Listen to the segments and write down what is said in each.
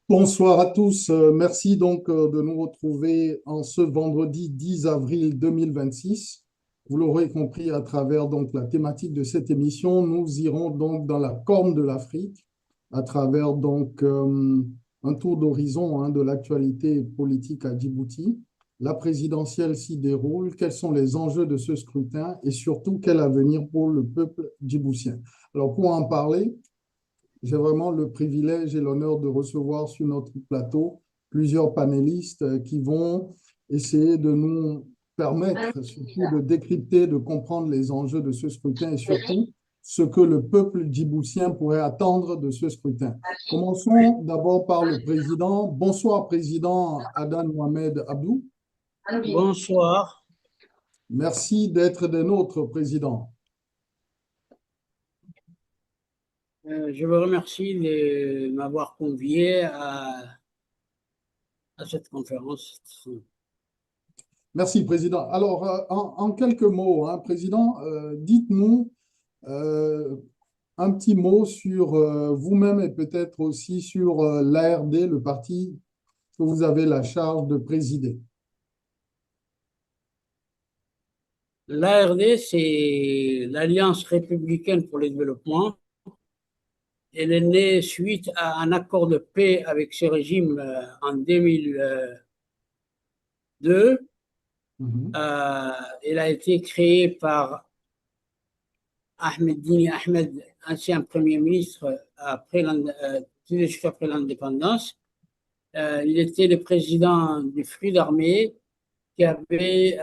Bonsoir à tous. Merci donc de nous retrouver en ce vendredi 10 avril 2026. Vous l'aurez compris à travers donc la thématique de cette émission, nous irons donc dans la corne de l'Afrique à travers donc un tour d'horizon de l'actualité politique à Djibouti. La présidentielle s'y déroule. Quels sont les enjeux de ce scrutin et surtout quel avenir pour le peuple djiboutien? Alors pour en parler, j'ai vraiment le privilège et l'honneur de recevoir sur notre plateau plusieurs panélistes qui vont essayer de nous permettre surtout de décrypter, de comprendre les enjeux de ce scrutin et surtout ce que le peuple djiboutien pourrait attendre de ce scrutin. Commençons d'abord par le président. Bonsoir, président Adan Mohamed Abdou. Bonsoir. Merci d'être de notre président. Je vous remercie de m'avoir convié à cette conférence. Merci, Président. Alors, en quelques mots, Président, dites-nous euh, un petit mot sur vous-même et peut-être aussi sur l'ARD, le parti que vous avez la charge de présider. L'ARD, c'est l'Alliance républicaine pour le développement. Elle est née suite à un accord de paix avec ce régime en 2002. Mhm. Elle a été créée par Ahmed Dini Ahmed, ancien Premier ministre, tout de suite après l'indépendance. Il était le président du Front d'armée qui avait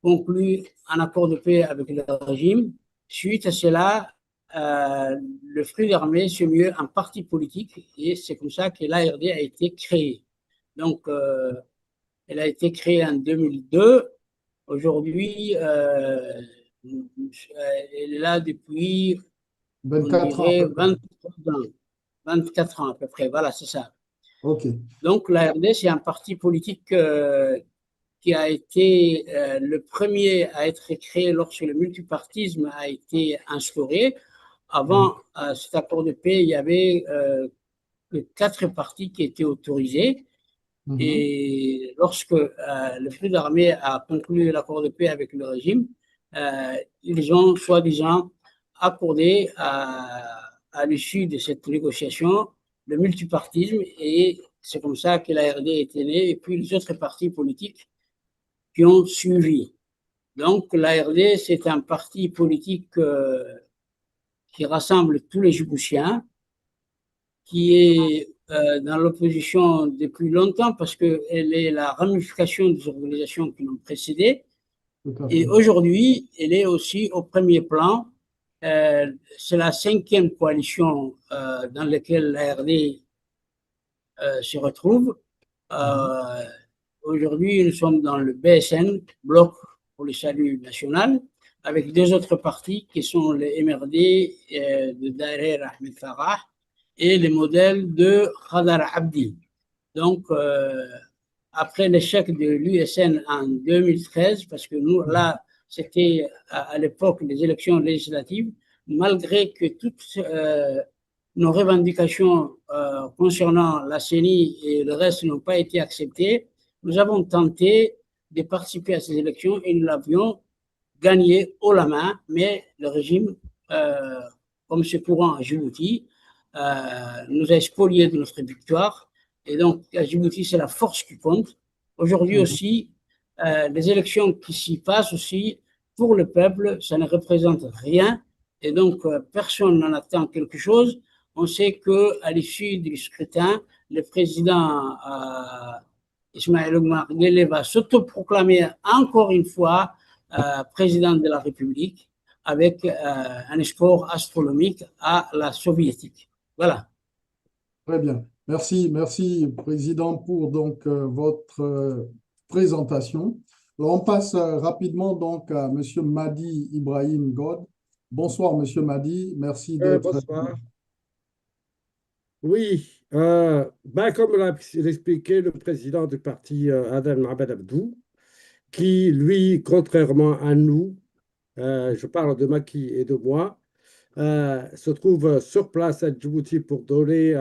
conclu un accord de paix avec le régime. Suite à cela, le Front d'armée s'est mieux un parti politique et c'est comme ça que l'ARD a été créée. Donc, elle a été créée en 2002. Aujourd'hui, elle est là depuis, on 24 ans à dirait, peu près. 24 ans à peu près. Voilà, c'est ça. OK. Donc, l'ARD, c'est un parti politique qui a été le premier à être créé lorsque le multipartisme a été instauré. Mhm. Avant cet accord de paix, il y avait que 4 partis qui étaient autorisés. Mhm. Et lorsque le Front d'armée a conclu l'accord de paix avec le régime, ils ont soi-disant accordé à l'issue de cette négociation le multipartisme et c'est comme ça que la RD est née et puis les autres partis politiques qui ont suivi. Donc l'ARD, c'est un parti politique qui rassemble tous les Djiboutiens, qui est dans l'opposition depuis longtemps parce qu'elle est la ramification des organisations qui l'ont précédée. Tout à Et fait. aujourd'hui, elle est aussi au premier plan. C'est la 5e coalition dans laquelle l'ARD se retrouve. Mhm. Euh, Aujourd'hui, nous sommes dans le BSN, Bloc pour le salut national, avec 2 autres partis qui sont les MRD de Daher Ahmed Farah et les modèles de Khadar Abdi. Donc, après l'échec de l'USN en 2013, parce que nous, là, c'était à l'époque des élections législatives, malgré que toutes nos revendications concernant la CENI et le reste n'ont pas été acceptées, nous avons tenté de participer à ces élections et nous l'avions gagné haut la main, mais le régime, euh, comme c'est courant à Djibouti, nous a spoliés de notre victoire. Et donc, à Djibouti, c'est la force qui compte. Aujourd'hui Mhm. aussi, les élections qui s'y passent aussi, pour le peuple, ça ne représente rien. Et donc, personne n'en attend quelque chose. On sait qu'à l'issue du scrutin, le président Ismaël Omar Guelleh va s'autoproclamer encore une fois président de la République avec un score astronomique à la soviétique. Voilà. Très bien. Merci, merci, Président, pour donc votre présentation. Alors, on passe rapidement donc à Monsieur Madi Ibrahim God. Bonsoir, Monsieur Madi. Merci d'être. Bonsoir. Oui, comme l'a expliqué le président du parti Adan Mohamed Abdou, qui, lui, contrairement à nous, je parle de Maki et de moi, se trouve sur place à Djibouti pour donner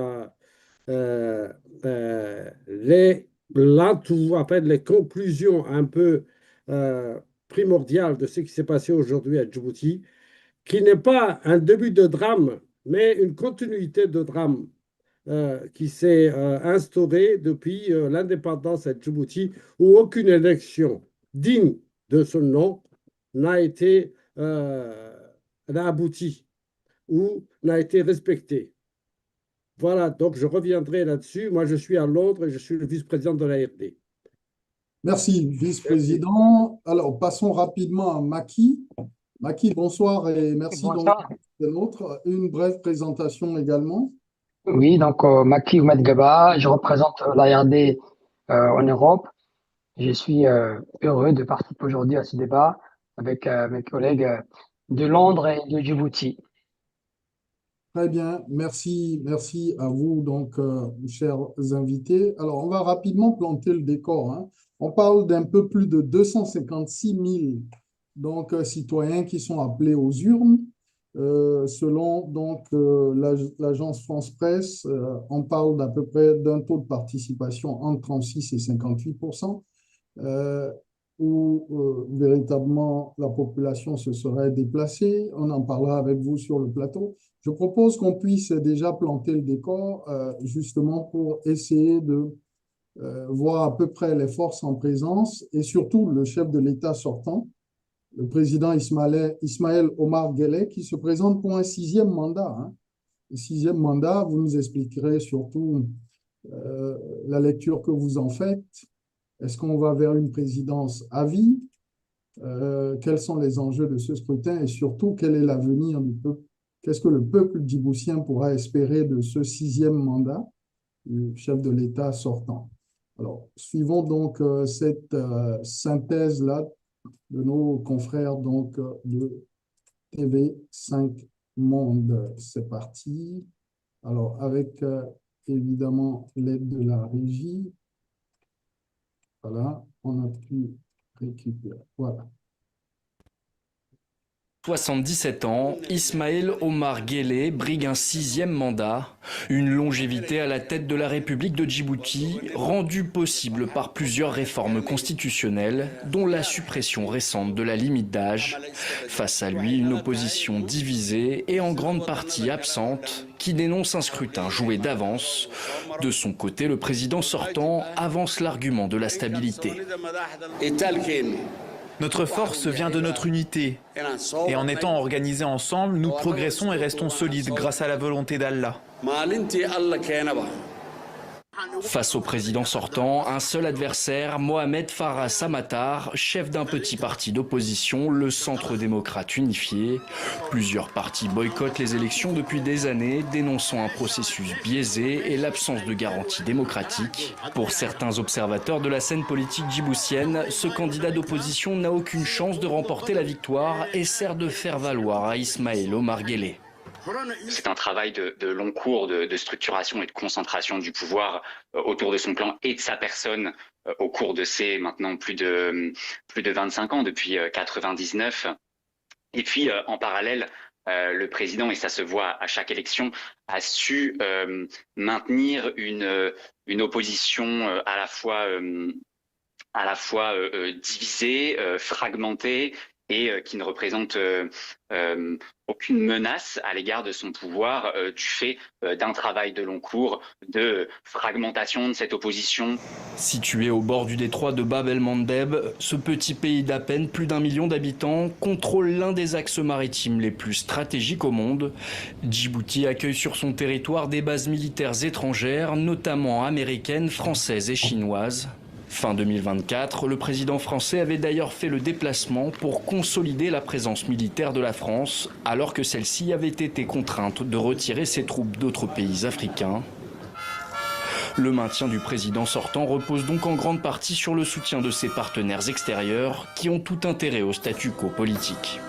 les conclusions un peu primordiales de ce qui s'est passé aujourd'hui à Djibouti, qui n'est pas un début de drame, mais une continuité de drame qui s'est instaurée depuis l'indépendance à Djibouti, où aucune élection digne de ce nom n'a abouti ou n'a été respectée. Voilà, donc je reviendrai là-dessus. Moi, je suis à Londres et je suis le vice-président de l'ARD. Merci, vice-président. Alors, passons rapidement à Maki. Maki, bonsoir et merci Bonsoir. de notre. Une brève présentation également. Oui, donc Maki Oumed Gaba, je représente l'ARD en Europe. Je suis heureux de participer aujourd'hui à ce débat avec mes collègues de Londres et de Djibouti. Très bien, merci à vous, donc, chers invités. Alors, on va rapidement planter le décor, hein. On parle d'un peu plus de 256 000 donc, citoyens qui sont appelés aux urnes. Selon donc, l'agence France Presse, on parle d'à peu près d'un taux de participation entre 36 et 58%, où véritablement la population se serait déplacée. On en parlera avec vous sur le plateau. Je propose qu'on puisse déjà planter le décor justement pour essayer de voir à peu près les forces en présence et surtout le chef de l'État sortant, le président Ismaël Omar Guelleh, qui se présente pour un 6e mandat. Hein. Le 6e mandat, vous nous expliquerez surtout la lecture que vous en faites. Est-ce qu'on va vers une présidence à vie? Quels sont les enjeux de ce scrutin et surtout, quel est l'avenir du peuple? Qu'est-ce que le peuple djiboutien pourra espérer de ce 6e mandat du chef de l'État sortant? Alors, suivons donc cette synthèse-là de nos confrères donc, de TV5 Monde. C'est parti. Alors, avec évidemment l'aide de la régie. Voilà, on a pu récupérer. Voilà. 77 ans, Ismaël Omar Guelleh brigue un 6e mandat, une longévité à la tête de la République de Djibouti, rendue possible par plusieurs réformes constitutionnelles, dont la suppression récente de la limite d'âge. Face à lui, une opposition divisée et en grande partie absente, qui dénonce un scrutin joué d'avance. De son côté, le président sortant avance l'argument de la stabilité. Notre force vient de notre unité. Et en étant organisés ensemble, nous progressons et restons solides grâce à la volonté d'Allah. Face au président sortant, un seul adversaire, Mohamed Farah Samatar, chef d'un petit parti d'opposition, le Centre démocrate unifié. Plusieurs partis boycottent les élections depuis des années, dénonçant un processus biaisé et l'absence de garantie démocratique. Pour certains observateurs de la scène politique djiboutienne, ce candidat d'opposition n'a aucune chance de remporter la victoire et sert de faire valoir à Ismaël Omar Guelleh. C'est un travail de long cours de structuration et de concentration du pouvoir autour de son clan et de sa personne au cours de ces maintenant plus de 25 ans, depuis 99. Et puis en parallèle, le président, et ça se voit à chaque élection, a su maintenir une opposition à la fois divisée, fragmentée, et qui ne représente aucune menace à l'égard de son pouvoir du fait d'un travail de long cours, de fragmentation de cette opposition. Situé au bord du détroit de Bab el-Mandeb, ce petit pays d'à peine plus d'1 million d'habitants contrôle l'un des axes maritimes les plus stratégiques au monde. Djibouti accueille sur son territoire des bases militaires étrangères, notamment américaines, françaises et chinoises. Fin 2024, le président français avait d'ailleurs fait le déplacement pour consolider la présence militaire de la France, alors que celle-ci avait été contrainte de retirer ses troupes d'autres pays africains. Le maintien du président sortant repose donc en grande partie sur le soutien de ses partenaires extérieurs qui ont tout intérêt au statu quo politique.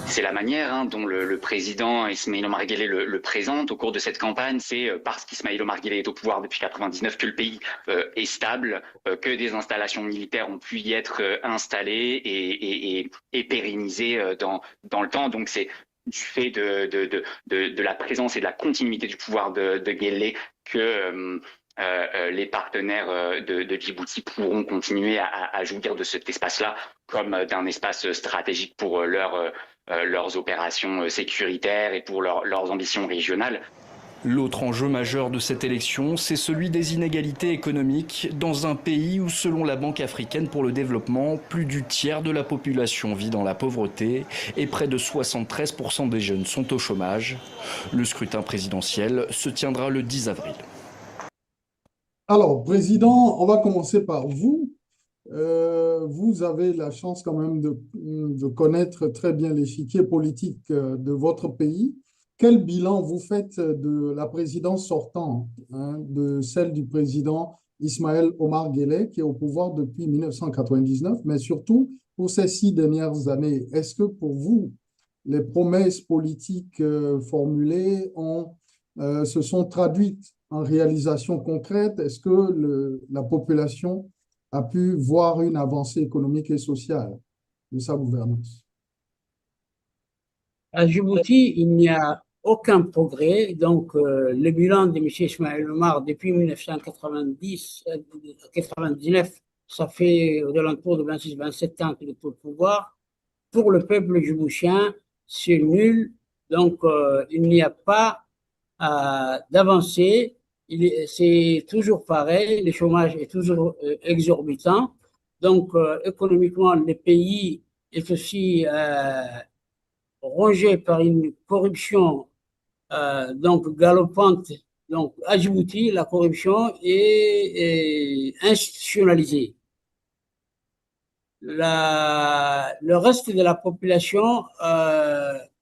C'est la manière dont le président Ismaël Omar Guelleh le présente au cours de cette campagne. C'est parce qu'Ismaël Omar Guelleh est au pouvoir depuis 1999 que le pays est stable, que des installations militaires ont pu y être installées et pérennisées dans le temps. Donc c'est du fait de la présence et de la continuité du pouvoir de Guelleh que les partenaires de Djibouti pourront continuer à jouir de cet espace-là comme d'un espace stratégique pour leurs opérations sécuritaires et pour leurs ambitions régionales. L'autre enjeu majeur de cette élection, c'est celui des inégalités économiques dans un pays où, selon la Banque africaine pour le développement, plus du tiers de la population vit dans la pauvreté et près de 73% des jeunes sont au chômage. Le scrutin présidentiel se tiendra le 10 avril. Alors, Président, on va commencer par vous. Vous avez la chance quand même de connaître très bien l'échiquier politique de votre pays. Quel bilan vous faites de la présidence sortante, de celle du président Ismaël Omar Guelleh, qui est au pouvoir depuis 1999, mais surtout pour ces 6 dernières années? Est-ce que pour vous, les promesses politiques formulées se sont traduites en réalisation concrète? Est-ce que la population a pu voir une avancée économique et sociale de sa gouvernance? À Djibouti, il n'y a aucun progrès. Donc, le bilan de M. Ismaël Omar depuis 1999, ça fait aux alentours de 26-27 ans qu'il est au pouvoir. Pour le peuple djiboutien, c'est nul. Donc, il n'y a pas d'avancée. C'est toujours pareil. Le chômage est toujours exorbitant. Donc, économiquement, le pays est aussi rongé par une corruption donc galopante. Donc à Djibouti, la corruption est institutionnalisée. Le reste de la population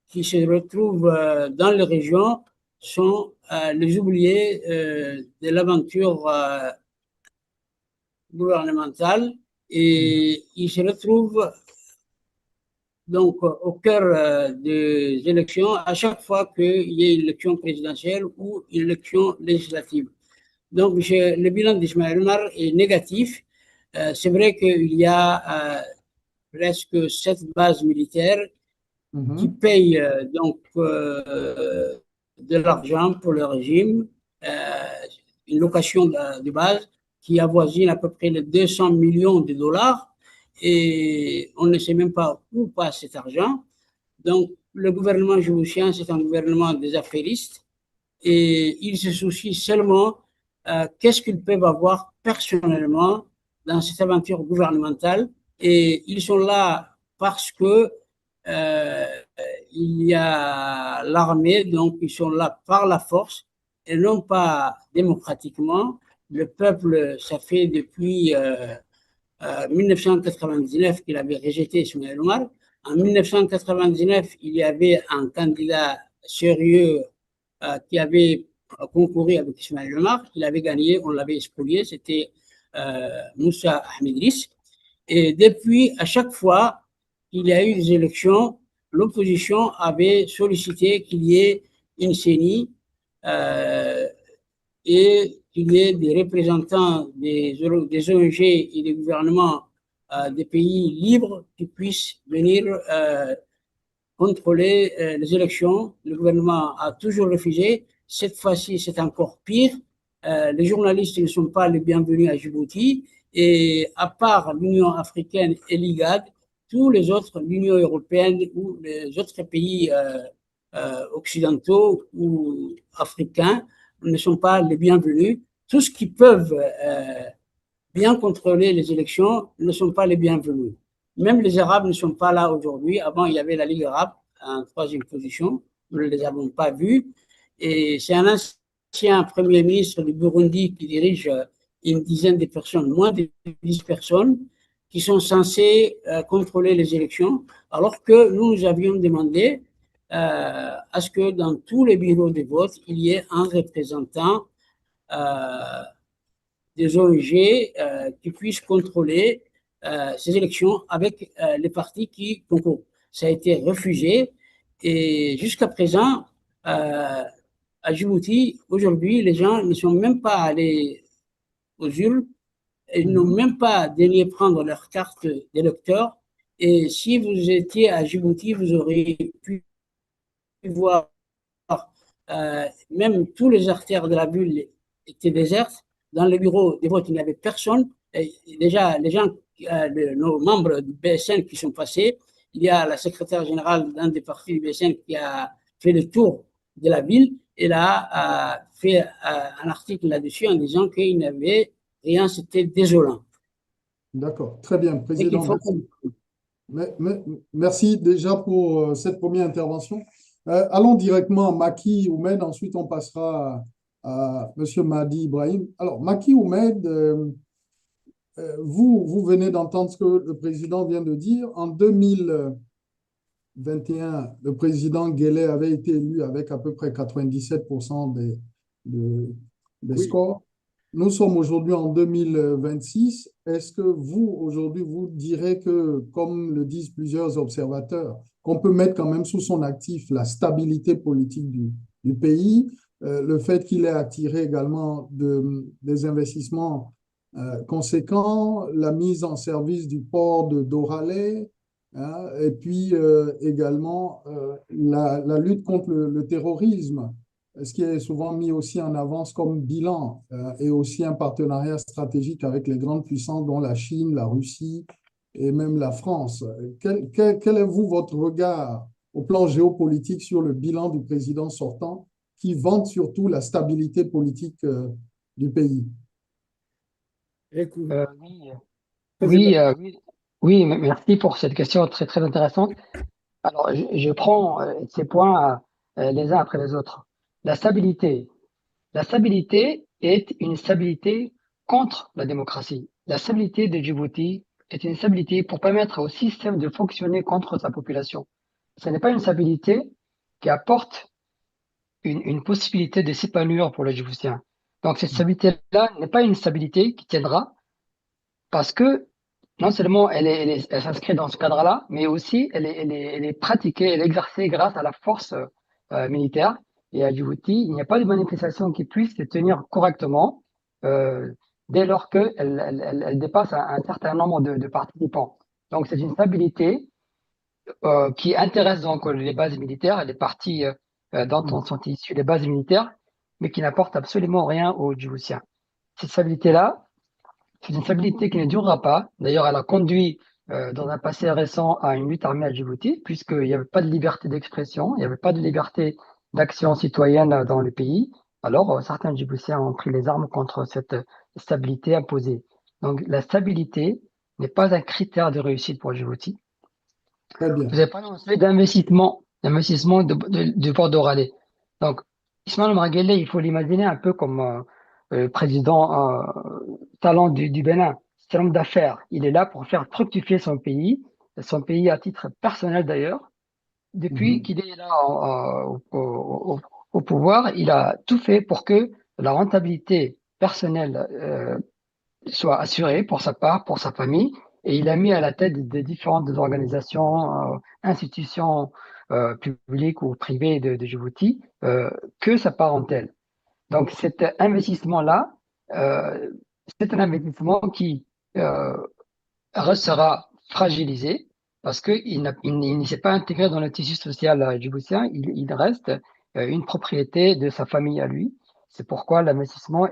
qui se retrouve dans les régions sont les oubliés de l'aventure gouvernementale et ils se retrouvent donc au cœur des élections à chaque fois qu'il y ait une élection présidentielle ou une élection législative. Donc le bilan d'Ismaël Omar est négatif. C'est vrai qu'il y a presque 7 bases militaires qui payent donc de l'argent pour le régime, une location de base qui avoisine à peu près les 200 millions de dollars. Et on ne sait même pas où passe cet argent. Donc, le gouvernement djiboutien, c'est un gouvernement des affairistes et ils se soucient seulement qu'est-ce qu'ils peuvent avoir personnellement dans cette aventure gouvernementale. Et ils sont là parce que il y a l'armée, donc ils sont là par la force et non pas démocratiquement. Le peuple, ça fait depuis 1999 qu'il avait rejeté Ismaël Omar. En 1999, il y avait un candidat sérieux qui avait concouru avec Ismaël Omar. Il avait gagné, on l'avait spolié, c'était Moussa Ahmedris. Et depuis, à chaque fois qu'il y a eu des élections, l'opposition avait sollicité qu'il y ait une CENI et qu'il y ait des représentants des ONG et des gouvernements des pays libres qui puissent venir contrôler les élections. Le gouvernement a toujours refusé. Cette fois-ci, c'est encore pire. Les journalistes ne sont pas les bienvenus à Djibouti. Et à part l'Union africaine et l'IGAD, tous les autres, l'Union européenne ou les autres pays occidentaux ou africains, ne sont pas les bienvenus. Tous ceux qui peuvent bien contrôler les élections ne sont pas les bienvenus. Même les Arabes ne sont pas là aujourd'hui. Avant, il y avait la Ligue arabe en 3e position. Nous ne les avons pas vus. Et c'est un ancien premier ministre du Burundi qui dirige une dizaine de personnes, moins de 10 personnes, qui sont censées contrôler les élections, alors que nous avions demandé à ce que dans tous les bureaux de vote, il y ait un représentant des ONG qui puissent contrôler ces élections avec les partis qui concourent. Ça a été refusé et jusqu'à présent, à Djibouti, aujourd'hui, les gens ne sont même pas allés aux urnes, ils n'ont même pas daigné prendre leur carte d'électeur. Et si vous étiez à Djibouti, vous auriez pu voir, même tous les artères de la ville étaient désertes. Dans les bureaux des votes, il n'y avait personne. Et déjà, les gens, nos membres du BSN qui sont passés, il y a la secrétaire générale d'un des partis du BSN qui a fait le tour de la ville et a fait un article là-dessus en disant qu'il n'y avait rien, c'était désolant. D'accord, très bien, Et qu'il Président. faut Merci déjà pour cette première intervention. Allons directement à Maki Oumed, ensuite on passera à M. Mahdi Ibrahim. Alors, Maki Oumed, vous venez d'entendre ce que le président vient de dire. En 2021, le président Guelleh avait été élu avec à peu près 97% des Oui. scores. Nous sommes aujourd'hui en 2026. Est-ce que vous, aujourd'hui, vous direz que, comme le disent plusieurs observateurs, qu'on peut mettre quand même sous son actif la stabilité politique du pays, le fait qu'il ait attiré également des investissements conséquents, la mise en service du port de Doralais, hein, et puis également la lutte contre le terrorisme, ce qui est souvent mis aussi en avance comme bilan, et aussi un partenariat stratégique avec les grandes puissances, dont la Chine, la Russie et même la France. Quel est, vous, votre regard au plan géopolitique sur le bilan du président sortant, qui vante surtout la stabilité politique du pays? Écoute, Oui, Président, oui, merci pour cette question très, très intéressante. Alors, je prends ces points les uns après les autres. La stabilité. La stabilité est une stabilité contre la démocratie. La stabilité de Djibouti est une stabilité pour permettre au système de fonctionner contre sa population. Ce n'est pas une stabilité qui apporte une possibilité de s'épanouir pour les Djiboutiens. Donc, cette stabilité-là n'est pas une stabilité qui tiendra parce que non seulement elle s'inscrit dans ce cadre-là, mais aussi elle est pratiquée, elle est exercée grâce à la force militaire. Et à Djibouti, il n'y a pas de manifestation qui puisse se tenir correctement dès lors qu'elle dépasse un certain nombre de participants. Donc c'est une stabilité qui intéresse donc les bases militaires et les partis dont sont issus les bases militaires, mais qui n'apporte absolument rien aux Djiboutiens. Cette stabilité-là, c'est une stabilité qui ne durera pas. D'ailleurs, elle a conduit dans un passé récent à une lutte armée à Djibouti, puisqu'il n'y avait pas de liberté d'expression, il n'y avait pas de liberté d'action citoyenne dans le pays. Alors, certains Djiboutiens ont pris les armes contre cette stabilité imposée. Donc, la stabilité n'est pas un critère de réussite pour Djibouti. Très bien. Vous avez pas annoncé d'investissement du port d'Oralé. Donc, Ismaël Omar Guelleh, il faut l'imaginer un peu comme président talent du Bénin. C'est un homme d'affaires. Il est là pour faire fructifier son pays à titre personnel d'ailleurs. Depuis qu'il est là au pouvoir, il a tout fait pour que la rentabilité personnelle soit assurée pour sa part, pour sa famille. Et il a mis à la tête des différentes organisations, institutions publiques ou privées de Djibouti que sa parentèle. Donc cet investissement-là, c'est un investissement qui sera fragilisé parce qu'il ne s'est pas intégré dans le tissu social djiboutien. Il reste une propriété de sa famille à lui. C'est pourquoi l'investissement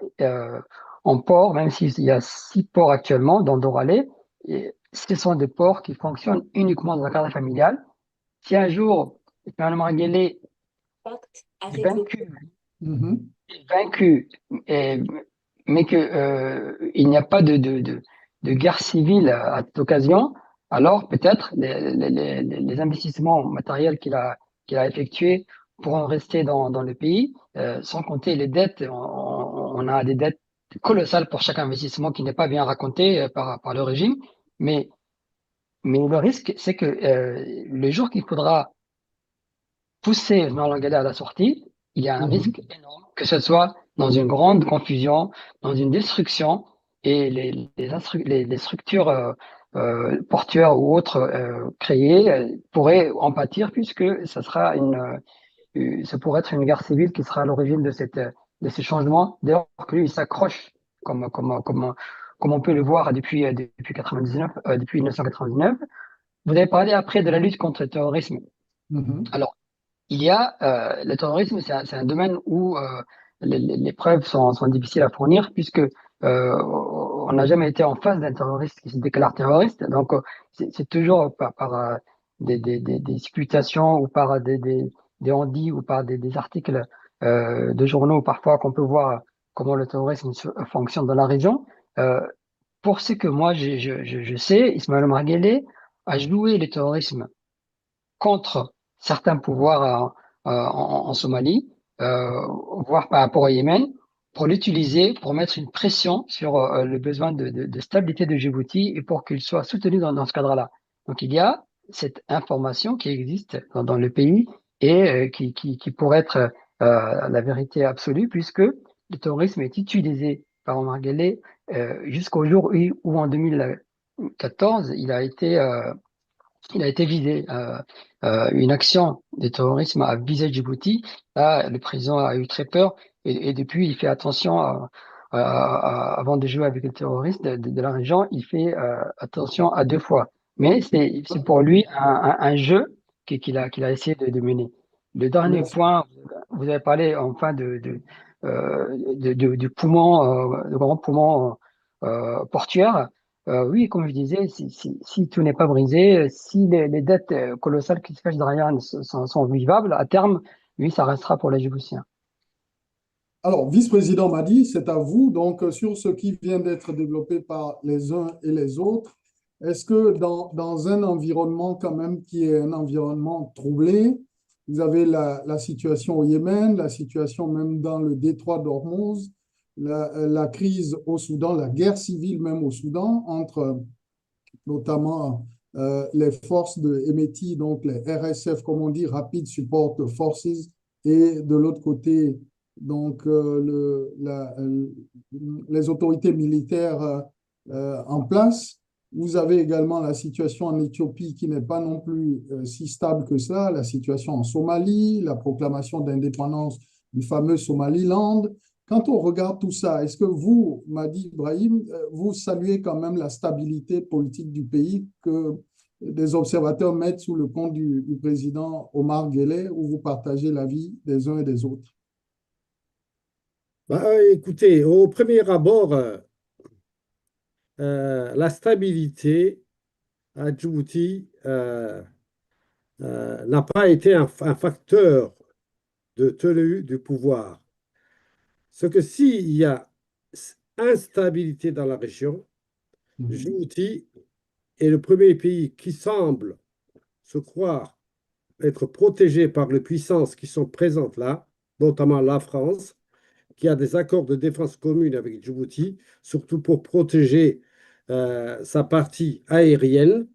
en port, même s'il y a 6 ports actuellement dans Doralé, ce sont des ports qui fonctionnent uniquement dans un cadre familial. Si un jour, Ismaël Omar Guelleh est vaincu, mais qu'il n'y a pas de guerre civile à cette occasion, alors peut-être les investissements matériels qu'il a effectués pourront rester dans le pays, sans compter les dettes. On a des dettes colossales pour chaque investissement qui n'est pas bien raconté par le régime, mais le risque, c'est que le jour qu'il faudra pousser Ismaël Guelleh à la sortie, il y a un risque énorme que ce soit dans une grande confusion, dans une destruction, et les structures portuaires ou autres créées pourraient en pâtir, puisque ça sera ça pourrait être une guerre civile qui sera à l'origine de ces changements, dès lors que lui il s'accroche comme on peut le voir depuis 1999. Vous avez parlé après de la lutte contre le terrorisme. Alors, il y a le terrorisme, c'est un domaine où les preuves sont difficiles à fournir puisque on n'a jamais été en face d'un terroriste qui se déclare terroriste. Donc, c'est toujours par des supputations ou par des on-dit ou par des articles de journaux parfois qu'on peut voir comment le terrorisme fonctionne dans la région. Euh, pour ce que moi je sais, Ismaël Omar Guelleh a joué le terrorisme contre certains pouvoirs en Somalie, voire par rapport au Yémen, pour l'utiliser, pour mettre une pression sur le besoin de stabilité de Djibouti et pour qu'il soit soutenu dans ce cadre-là. Donc il y a cette information qui existe dans le pays et qui pourrait être la vérité absolue puisque le terrorisme est utilisé par Omar Guelleh jusqu'au jour où en 2014 il a été visé. Une action de terrorisme a visé Djibouti. Là, le président a eu très peur et depuis, il fait attention avant de jouer avec les terroristes de la région, il fait attention à deux fois. Mais c'est pour lui un jeu qu'il a essayé de mener. Le dernier Merci. point, vous avez parlé enfin du poumon, de grand poumon portuaire. Oui, comme je disais, si tout n'est pas brisé, si les dettes colossales qui se cachent derrière sont vivables, à terme, oui, ça restera pour les Djiboutiens. Alors, vice-président Madi, c'est à vous. Donc, sur ce qui vient d'être développé par les uns et les autres, est-ce que dans un environnement quand même qui est un environnement troublé, vous avez la situation au Yémen, la situation même dans le détroit d'Ormuz, la crise au Soudan, la guerre civile même au Soudan entre notamment les forces de Hemeti, donc les RSF, comme on dit, Rapid Support Forces, et de l'autre côté, donc les autorités militaires en place. Vous avez également la situation en Éthiopie qui n'est pas non plus si stable que ça, la situation en Somalie, la proclamation d'indépendance du fameux Somaliland. Quand on regarde tout ça, est-ce que vous, Madi Ibrahim, vous saluez quand même la stabilité politique du pays que des observateurs mettent sous le compte du président Omar Guelleh, ou vous partagez l'avis des uns et des autres? Écoutez, au premier abord, la stabilité à Djibouti n'a pas été un facteur de tenue du pouvoir. Ce que s'il y a instabilité dans la région, Djibouti est le premier pays qui semble se croire être protégé par les puissances qui sont présentes là, notamment la France, qui a des accords de défense commune avec Djibouti, surtout pour protéger sa partie aérienne.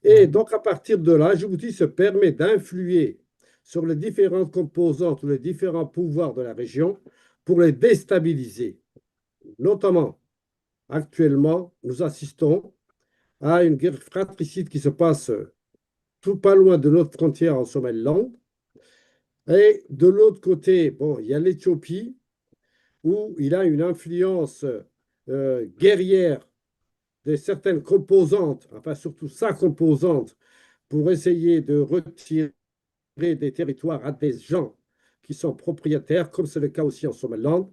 Et donc, à partir de là, Djibouti se permet d'influer sur les différentes composantes ou les différents pouvoirs de la région pour les déstabiliser. Notamment, actuellement, nous assistons à une guerre fratricide qui se passe tout pas loin de notre frontière en Somaliland. Et de l'autre côté, bon, il y a l'Éthiopie, où il a une influence guerrière de certaines composantes, enfin surtout sa composante, pour essayer de retirer des territoires à des gens qui sont propriétaires, comme c'est le cas aussi en Somaliland.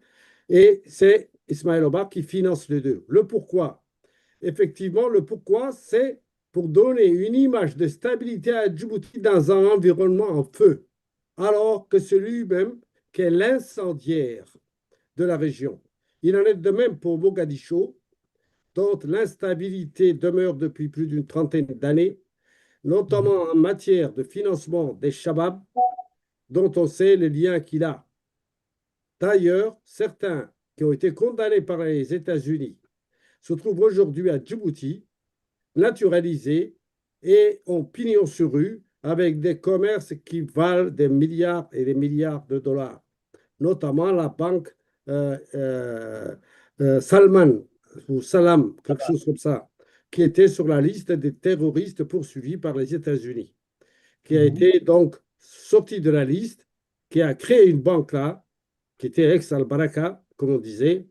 Et c'est Ismaël Omar qui finance les deux. Le pourquoi? Effectivement, le pourquoi, c'est pour donner une image de stabilité à Djibouti dans un environnement en feu, alors que c'est lui-même qui est l'incendiaire de la région. Il en est de même pour Mogadiscio, dont l'instabilité demeure depuis plus d'une trentaine d'années, notamment en matière de financement des Shabab, dont on sait les liens qu'il a. D'ailleurs, certains qui ont été condamnés par les États-Unis se trouvent aujourd'hui à Djibouti, naturalisés et ont pignon sur rue avec des commerces qui valent des milliards et des milliards de dollars, notamment la banque Salman ou Salam, quelque chose comme ça, qui était sur la liste des terroristes poursuivis par les États-Unis, qui a été donc sorti de la liste, qui a créé une banque là, qui était ex-Al-Baraka, comme on disait,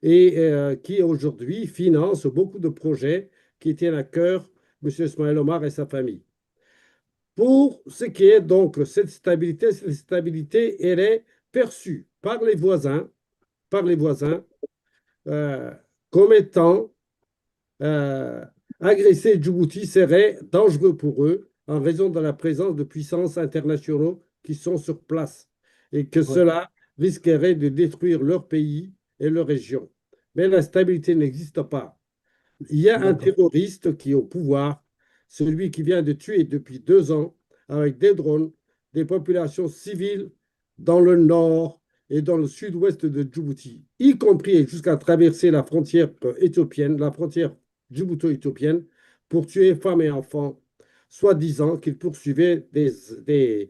et qui aujourd'hui finance beaucoup de projets qui tiennent à cœur M. Ismaël Omar et sa famille. pour ce qui est donc cette stabilité, elle est perçue par les voisins euh, comme étant agresser Djibouti serait dangereux pour eux en raison de la présence de puissances internationales qui sont sur place et que cela risquerait de détruire leur pays et leur région. Mais la stabilité n'existe pas. Il y a un terroriste qui est au pouvoir, celui qui vient de tuer depuis 2 ans avec des drones des populations civiles dans le nord et dans le sud-ouest de Djibouti, y compris jusqu'à traverser la frontière éthiopienne, la frontière djibouto-éthiopienne, pour tuer femmes et enfants, soi-disant qu'ils poursuivaient de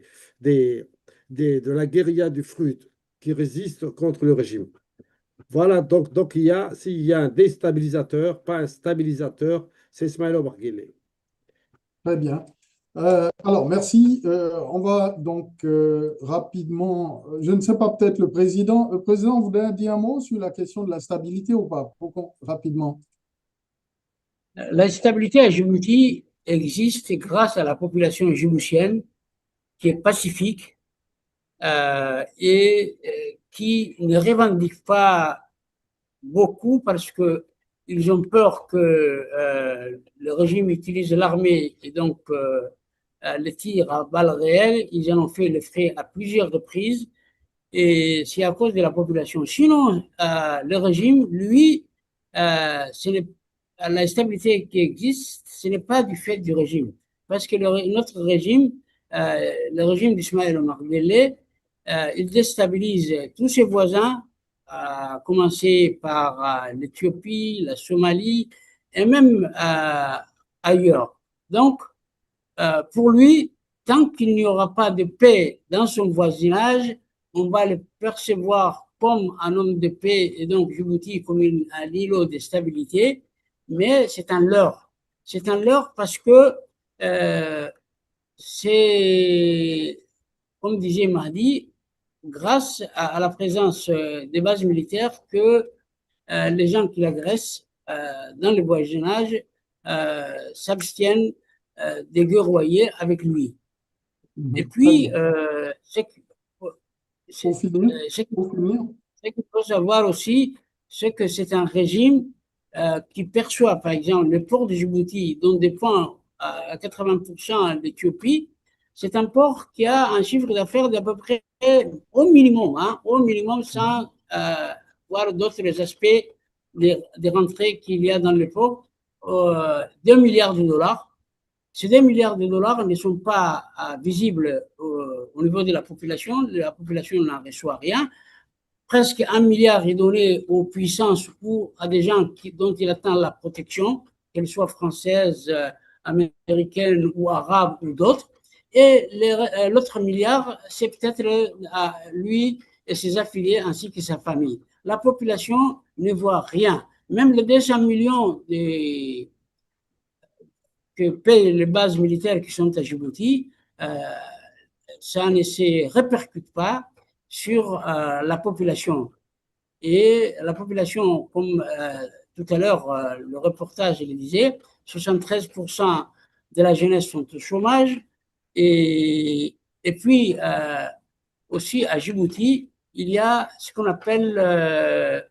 la guérilla du Frut qui résiste contre le régime. Voilà, donc s'il y a un déstabilisateur, pas un stabilisateur, c'est Ismaël Omar Guelleh. Très bien. Alors, merci. On va donc rapidement, je ne sais pas, peut-être le président voudrait dire un mot sur la question de la stabilité ou pas, rapidement. La stabilité à Djibouti existe grâce à la population djiboutienne qui est pacifique et qui ne revendique pas beaucoup parce qu'ils ont peur que le régime utilise l'armée et donc les tirs à balles réelles. Ils en ont fait le frais à plusieurs reprises et c'est à cause de la population. Sinon, le régime, lui, la stabilité qui existe, ce n'est pas du fait du régime. Parce que notre régime, le régime d'Ismaël Omar Guelleh, il déstabilise tous ses voisins, à commencer par l'Éthiopie, la Somalie et même ailleurs. Donc, pour lui, tant qu'il n'y aura pas de paix dans son voisinage, on va le percevoir comme un homme de paix et donc Djibouti comme un îlot de stabilité, mais c'est un leurre. C'est un leurre parce que c'est, comme disait Mahdi, grâce à la présence des bases militaires que les gens qui l'agressent dans le voisinage s'abstiennent de guerroyer avec lui. Et puis, ce qu'il faut savoir aussi, c'est que c'est un régime qui perçoit, par exemple, le port de Djibouti, dont dépend à 80% l'Éthiopie. C'est un port qui a un chiffre d'affaires d'à peu près au minimum sans voir d'autres aspects des rentrées qu'il y a dans le port, 2 milliards de dollars. Ces 2 milliards de dollars ne sont pas visibles au niveau de la population n'en reçoit rien. Presque 1 milliard est donné aux puissances ou à des gens dont il attend la protection, qu'elles soient françaises, américaines ou arabes ou d'autres. Et l'autre milliard, c'est peut-être à lui et ses affiliés ainsi que sa famille. La population ne voit rien. Même les 200 millions que payent les bases militaires qui sont à Djibouti, ça ne se répercute pas sur la population. Et la population, comme tout à l'heure le reportage le disait, 73% de la jeunesse sont au chômage. Et puis, aussi à Djibouti, il y a ce qu'on appelle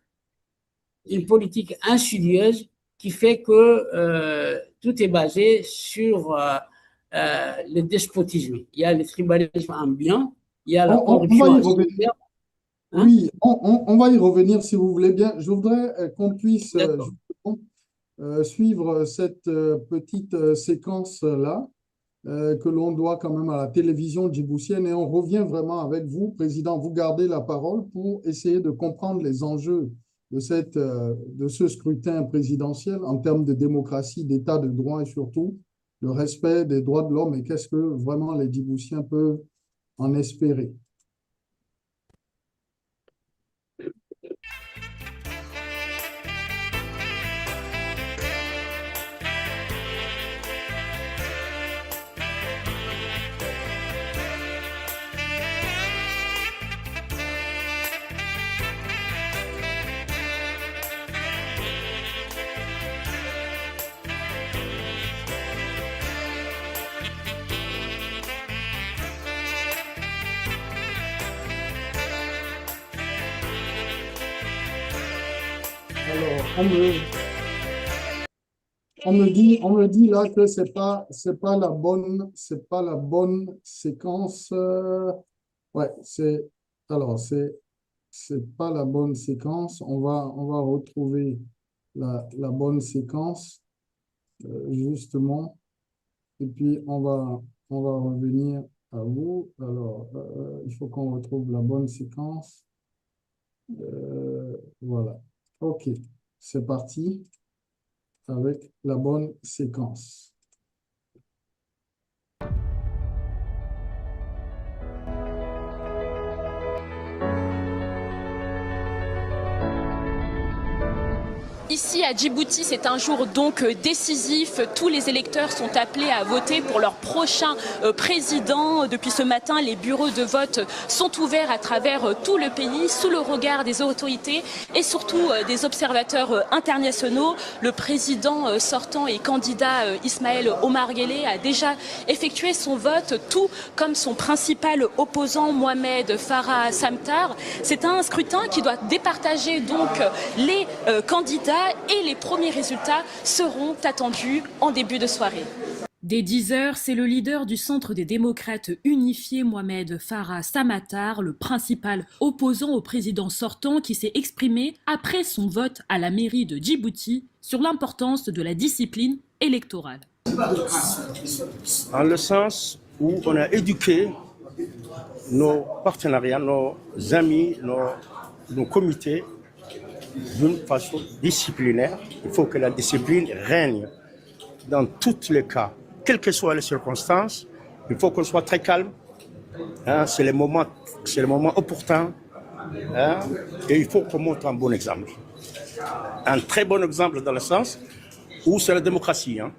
une politique insidieuse qui fait que tout est basé sur le despotisme. Il y a le tribalisme ambiant, il y a la corruption. Oui, on va y revenir si vous voulez bien. Je voudrais qu'on puisse suivre cette petite séquence-là que l'on doit quand même à la télévision djiboutienne et on revient vraiment avec vous, Président. Vous gardez la parole pour essayer de comprendre les enjeux de ce scrutin présidentiel en termes de démocratie, d'état de droit et surtout le respect des droits de l'homme et qu'est-ce que vraiment les Djiboutiens peuvent en espérer. Alors, on me dit là que c'est pas la bonne séquence. Ouais, c'est pas la bonne séquence. On va retrouver la bonne séquence, justement. Et puis, on va revenir à vous. Alors, il faut qu'on retrouve la bonne séquence. Voilà. OK, c'est parti avec la bonne séquence. Ici à Djibouti, c'est un jour donc décisif. Tous les électeurs sont appelés à voter pour leur prochain président. Depuis ce matin, les bureaux de vote sont ouverts à travers tout le pays, sous le regard des autorités et surtout des observateurs internationaux. Le président sortant et candidat Ismaël Omar Guelleh a déjà effectué son vote, tout comme son principal opposant Mohamed Farah Samtar. C'est un scrutin qui doit départager donc les candidats et les premiers résultats seront attendus en début de soirée. Dès 10h, c'est le leader du Centre des démocrates unifiés, Mohamed Farah Samatar, le principal opposant au président sortant, qui s'est exprimé après son vote à la mairie de Djibouti sur l'importance de la discipline électorale. En le sens où on a éduqué nos partenariats, nos amis, nos comités d'une façon disciplinaire. Il faut que la discipline règne dans tous les cas, quelles que soient les circonstances. Il faut qu'on soit très calme. Hein, c'est le moment opportun. Hein, et il faut qu'on montre un bon exemple. Un très bon exemple dans le sens où c'est la démocratie. Hein.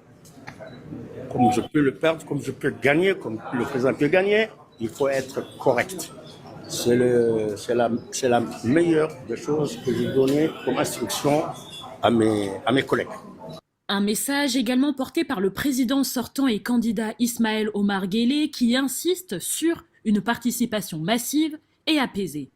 Comme je peux le perdre, comme je peux gagner, comme le président peut gagner, il faut être correct. C'est la meilleure des choses que j'ai données comme instruction à mes collègues. Un message également porté par le président sortant et candidat Ismaël Omar Guelleh qui insiste sur une participation massive et apaisée.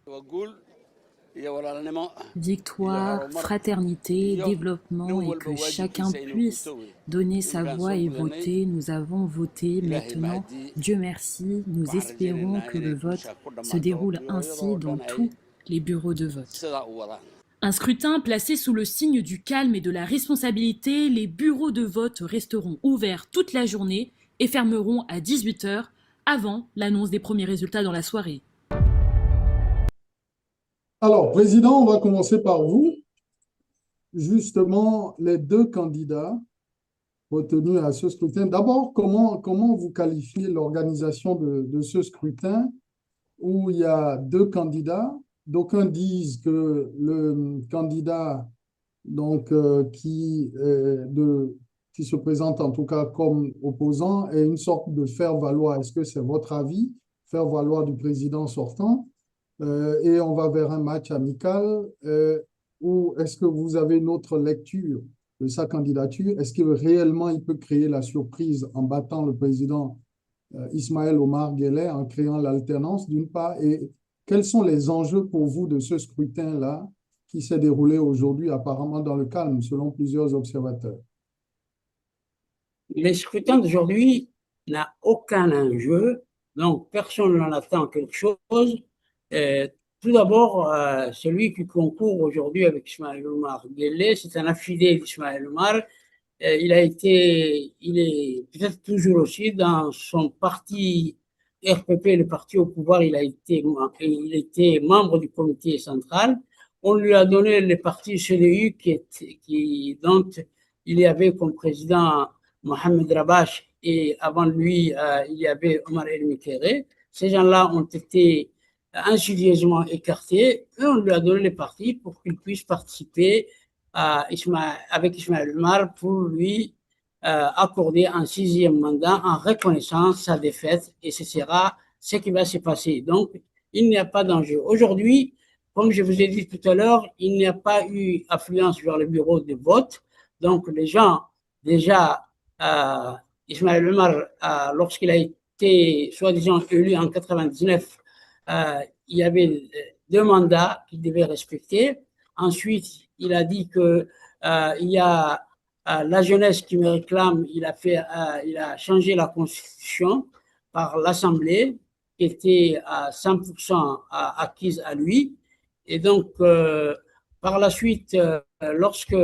Victoire, fraternité, développement et que chacun puisse donner sa voix et voter. Nous avons voté. Maintenant, Dieu merci, nous espérons que le vote se déroule ainsi dans tous les bureaux de vote. Un scrutin placé sous le signe du calme et de la responsabilité, les bureaux de vote resteront ouverts toute la journée et fermeront à 18h avant l'annonce des premiers résultats dans la soirée. Alors, Président, on va commencer par vous. Justement, les deux candidats retenus à ce scrutin. D'abord, comment vous qualifiez l'organisation de ce scrutin où il y a deux candidats? D'aucuns disent que le candidat donc, qui se présente en tout cas comme opposant est une sorte de faire-valoir. Est-ce que c'est votre avis, faire-valoir du président sortant? Et on va vers un match amical, ou est-ce que vous avez une autre lecture de sa candidature? Est-ce que réellement il peut créer la surprise en battant le président Ismaël Omar Guelleh, en créant l'alternance d'une part? Et quels sont les enjeux pour vous de ce scrutin-là qui s'est déroulé aujourd'hui apparemment dans le calme selon plusieurs observateurs? Le scrutin d'aujourd'hui n'a aucun enjeu, donc personne n'en attend quelque chose. Tout d'abord, celui qui concourt aujourd'hui avec Ismaël Omar Guelleh, c'est un affidé d'Ismaël Omar. Il est peut-être toujours aussi dans son parti RPP, le parti au pouvoir. Il était membre du comité central. On lui a donné le parti CDU dont il y avait comme président Mohamed Rabash et avant lui, il y avait Omar El Mikere. Ces gens-là ont été insidieusement écartés et on lui a donné le parti pour qu'il puisse participer avec Ismaël Omar pour lui accorder un 6e mandat en reconnaissant sa défaite, et ce sera ce qui va se passer. Donc, il n'y a pas d'enjeu. Aujourd'hui, comme je vous ai dit tout à l'heure, il n'y a pas eu affluence vers le bureau de vote. Donc, les gens, déjà, Ismaël Omar, lorsqu'il a été soi-disant élu en 99, il y avait 2 mandats qu'il devait respecter. Ensuite, il a dit que il y a la jeunesse qui me réclame. Il a changé la constitution par l'Assemblée, qui était à 100% acquise à lui. Et donc, par la suite, lorsque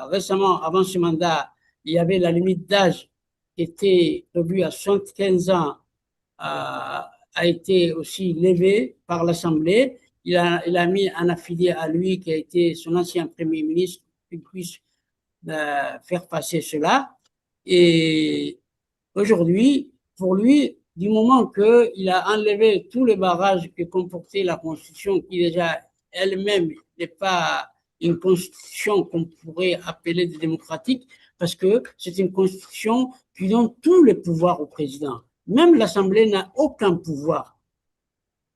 récemment, avant ce mandat, il y avait la limite d'âge qui était prévue à 75 ans, a été aussi levée par l'Assemblée. Il a mis un affilié à lui qui a été son ancien Premier ministre pour qu'il puisse faire passer cela. Et aujourd'hui, pour lui, du moment qu'il a enlevé tous les barrages que comportait la Constitution, qui déjà elle-même n'est pas une Constitution qu'on pourrait appeler démocratique, parce que c'est une Constitution qui donne tous les pouvoirs au président. Même l'Assemblée n'a aucun pouvoir.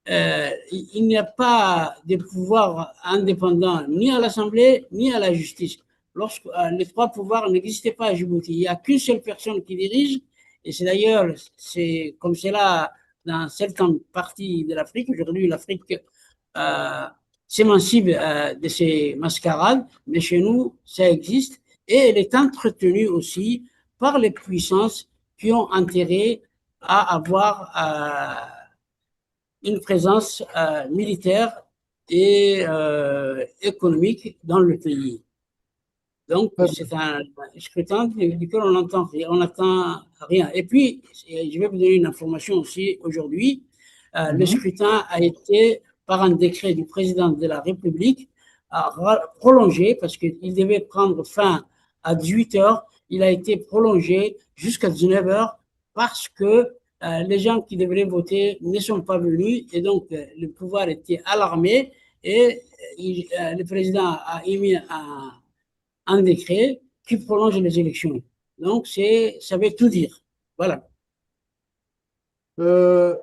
Il n'y a pas de pouvoir indépendant ni à l'Assemblée ni à la justice. Lorsque les trois pouvoirs n'existaient pas à Djibouti, il n'y a qu'une seule personne qui dirige, et c'est d'ailleurs, c'est comme cela dans certaines parties de l'Afrique. Aujourd'hui, l'Afrique s'émancipe de ces mascarades, mais chez nous, ça existe, et elle est entretenue aussi par les puissances qui ont intérêt à avoir une présence militaire et économique dans le pays. Donc, c'est un scrutin duquel on n'entend rien. Et puis, je vais vous donner une information aussi aujourd'hui. Le scrutin a été, par un décret du président de la République, prolongé parce qu'il devait prendre fin à 18 heures. Il a été prolongé jusqu'à 19 heures parce que les gens qui devraient voter ne sont pas venus et donc le pouvoir était alarmé et le président a émis un décret qui prolonge les élections. Donc, ça veut tout dire. Voilà.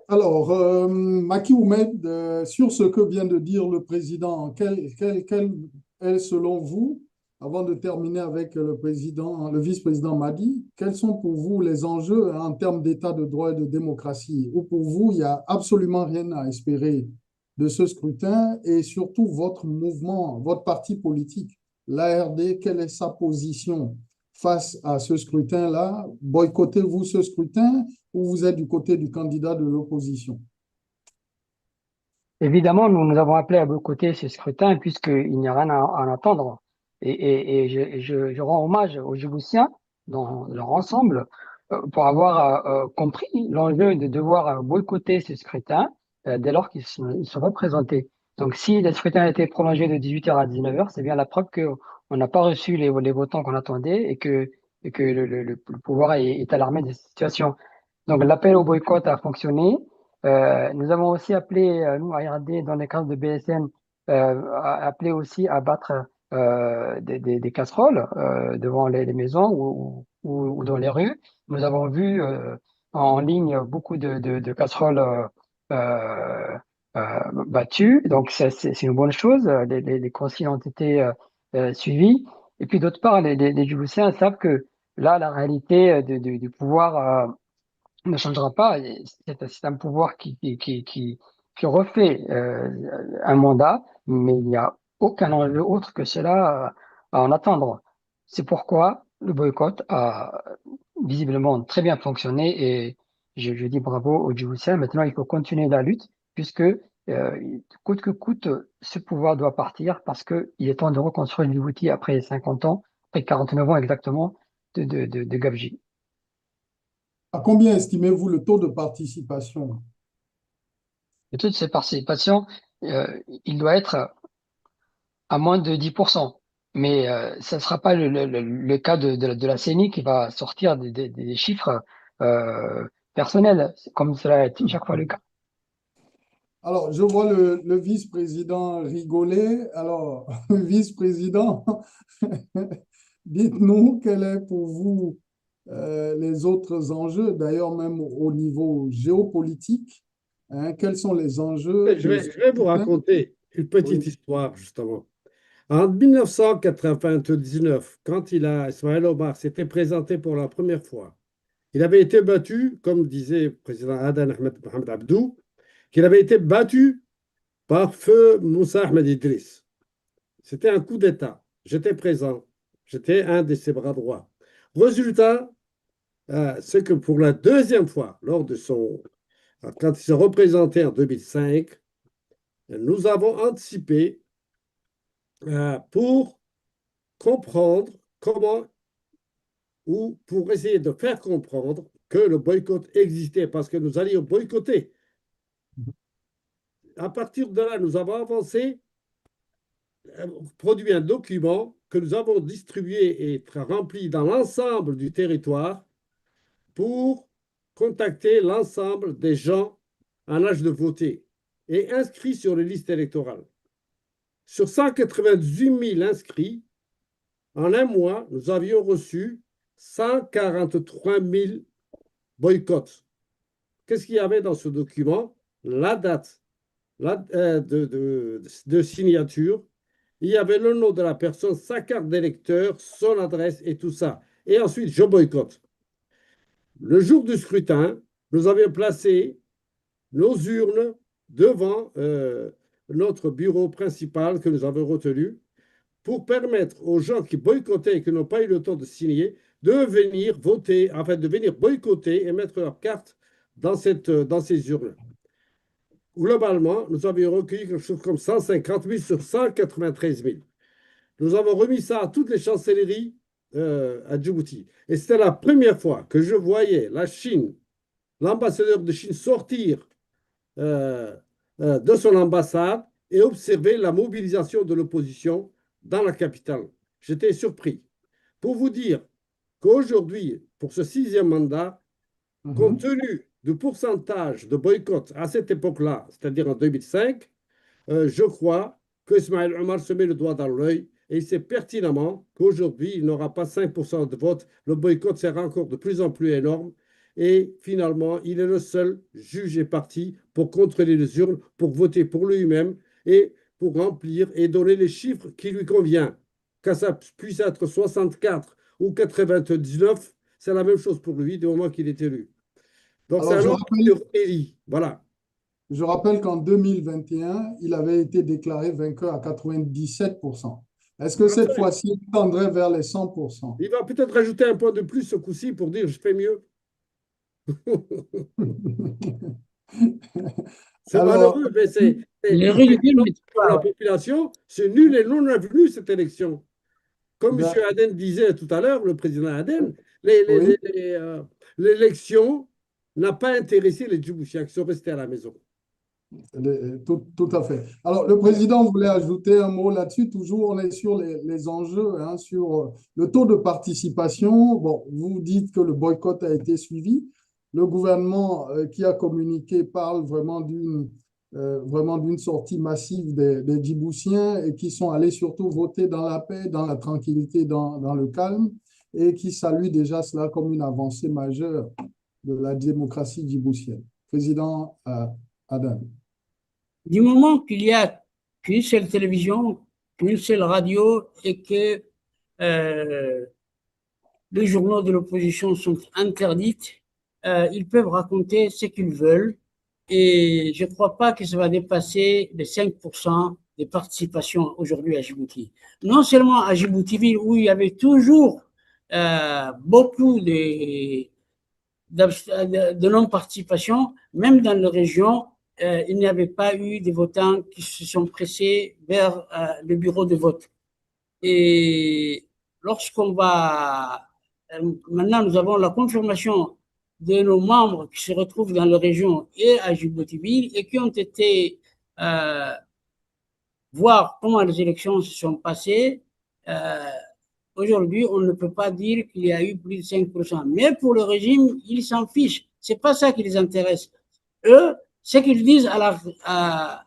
Alors, Maki Oumed, sur ce que vient de dire le président, quel est, selon vous, avant de terminer avec le vice-président Madi, quels sont pour vous les enjeux en termes d'état de droit et de démocratie? Ou pour vous, il n'y a absolument rien à espérer de ce scrutin et surtout votre mouvement, votre parti politique, l'ARD, quelle est sa position face à ce scrutin-là? Boycottez-vous ce scrutin ou vous êtes du côté du candidat de l'opposition? Évidemment, nous avons appelé à boycotter ce scrutin puisqu'il n'y a rien à en attendre. Et je rends hommage aux Djiboutiens dans leur ensemble pour avoir compris l'enjeu de devoir boycotter ce scrutin dès lors qu'ils sont représentés. Donc, si le scrutin a été prolongé de 18h à 19h, c'est bien la preuve qu'on n'a pas reçu les votants qu'on attendait et que le pouvoir est alarmé de cette situation. Donc, l'appel au boycott a fonctionné. Nous avons aussi appelé, nous, à RD, dans les cadres de BSN, appelé aussi à battre des casseroles devant les maisons ou dans les rues. Nous avons vu en ligne beaucoup de casseroles battues, donc c'est une bonne chose. Les consignes ont été suivies. Et puis d'autre part, les Djiboutiens savent que là, la réalité du pouvoir ne changera pas. C'est un pouvoir qui refait un mandat, mais il n'y a aucun enjeu autre que cela à en attendre. C'est pourquoi le boycott a visiblement très bien fonctionné et je dis bravo aux Djiboutiens. Maintenant, il faut continuer la lutte puisque coûte que coûte, ce pouvoir doit partir parce qu'il est temps de reconstruire le Djibouti après 50 ans, après 49 ans exactement de Gabji. À combien estimez-vous le taux de participation? Le taux de cette participation, il doit être à moins de 10%. Mais ça ne sera pas le cas de la CENI qui va sortir des chiffres personnels, comme cela est chaque fois le cas. Alors, je vois le vice-président rigoler. Alors, vice-président, dites-nous quel est pour vous les autres enjeux, d'ailleurs même au niveau géopolitique, hein, quels sont les enjeux? Je vais vous raconter une petite histoire, justement. En 1999, quand Ismaël Omar s'était présenté pour la première fois, il avait été battu, comme disait le président Adan Ahmed Mohamed Abdou, qu'il avait été battu par feu Moussa Ahmed Idriss. C'était un coup d'État. J'étais présent. J'étais un de ses bras droits. Résultat, c'est que pour la deuxième fois, quand il s'est représenté en 2005, nous avons anticipé pour comprendre comment, ou pour essayer de faire comprendre que le boycott existait, parce que nous allions boycotter. À partir de là, nous avons avancé, produit un document que nous avons distribué et rempli dans l'ensemble du territoire pour contacter l'ensemble des gens en âge de voter et inscrits sur les listes électorales. Sur 198 000 inscrits, en un mois, nous avions reçu 143 000 boycotts. Qu'est-ce qu'il y avait dans ce document? La date de signature. Il y avait le nom de la personne, sa carte d'électeur, son adresse et tout ça. Et ensuite, je boycotte. Le jour du scrutin, nous avions placé nos urnes devant notre bureau principal que nous avons retenu pour permettre aux gens qui boycottaient et qui n'ont pas eu le temps de signer de venir voter, enfin de venir boycotter et mettre leur carte dans ces urnes. Globalement, nous avions recueilli quelque chose comme 150 000 sur 193 000. Nous avons remis ça à toutes les chancelleries à Djibouti. Et c'était la première fois que je voyais la Chine, l'ambassadeur de Chine sortir de son ambassade et observer la mobilisation de l'opposition dans la capitale. J'étais surpris. Pour vous dire qu'aujourd'hui, pour ce 6e mandat, compte tenu du pourcentage de boycott à cette époque-là, c'est-à-dire en 2005, je crois que Ismaël Omar se met le doigt dans l'œil et il sait pertinemment qu'aujourd'hui, il n'aura pas 5% de vote. Le boycott sera encore de plus en plus énorme. Et finalement, il est le seul juge et parti pour contrôler les urnes, pour voter pour lui-même et pour remplir et donner les chiffres qui lui conviennent. Que ça puisse être 64 ou 99, c'est la même chose pour lui du moment qu'il est élu. Donc, c'est un homme élu. Voilà. Je rappelle qu'en 2021, il avait été déclaré vainqueur à 97%. Est-ce que cette fois-ci, il tendrait vers les 100%? Il va peut-être rajouter un point de plus ce coup-ci pour dire je fais mieux. C'est malheureux, mais c'est pour la population, c'est nul et non avenu cette élection. Comme M. Aden disait tout à l'heure, le président Aden, l'élection n'a pas intéressé les Djiboutiens qui sont restés à la maison. Tout à fait. Alors, le président voulait ajouter un mot là-dessus. Toujours, on est sur les enjeux, hein, sur le taux de participation. Bon, vous dites que le boycott a été suivi. Le gouvernement qui a communiqué parle vraiment d'une sortie massive des Djiboutiens et qui sont allés surtout voter dans la paix, dans la tranquillité, dans le calme et qui saluent déjà cela comme une avancée majeure de la démocratie djiboutienne. Président Aden. Du moment qu'il y a qu'une seule télévision, qu'une seule radio et que les journaux de l'opposition sont interdits, ils peuvent raconter ce qu'ils veulent et je ne crois pas que ça va dépasser les 5% de participation aujourd'hui à Djibouti. Non seulement à Djibouti-Ville où il y avait toujours beaucoup de non-participation, même dans la région, il n'y avait pas eu de votants qui se sont pressés vers le bureau de vote. Et lorsqu'on va... Maintenant, nous avons la confirmation de nos membres qui se retrouvent dans la région et à Djibouti-Ville et qui ont été voir comment les élections se sont passées. Aujourd'hui, on ne peut pas dire qu'il y a eu plus de 5%. Mais pour le régime, ils s'en fichent. Ce n'est pas ça qui les intéresse. Eux, ce qu'ils disent à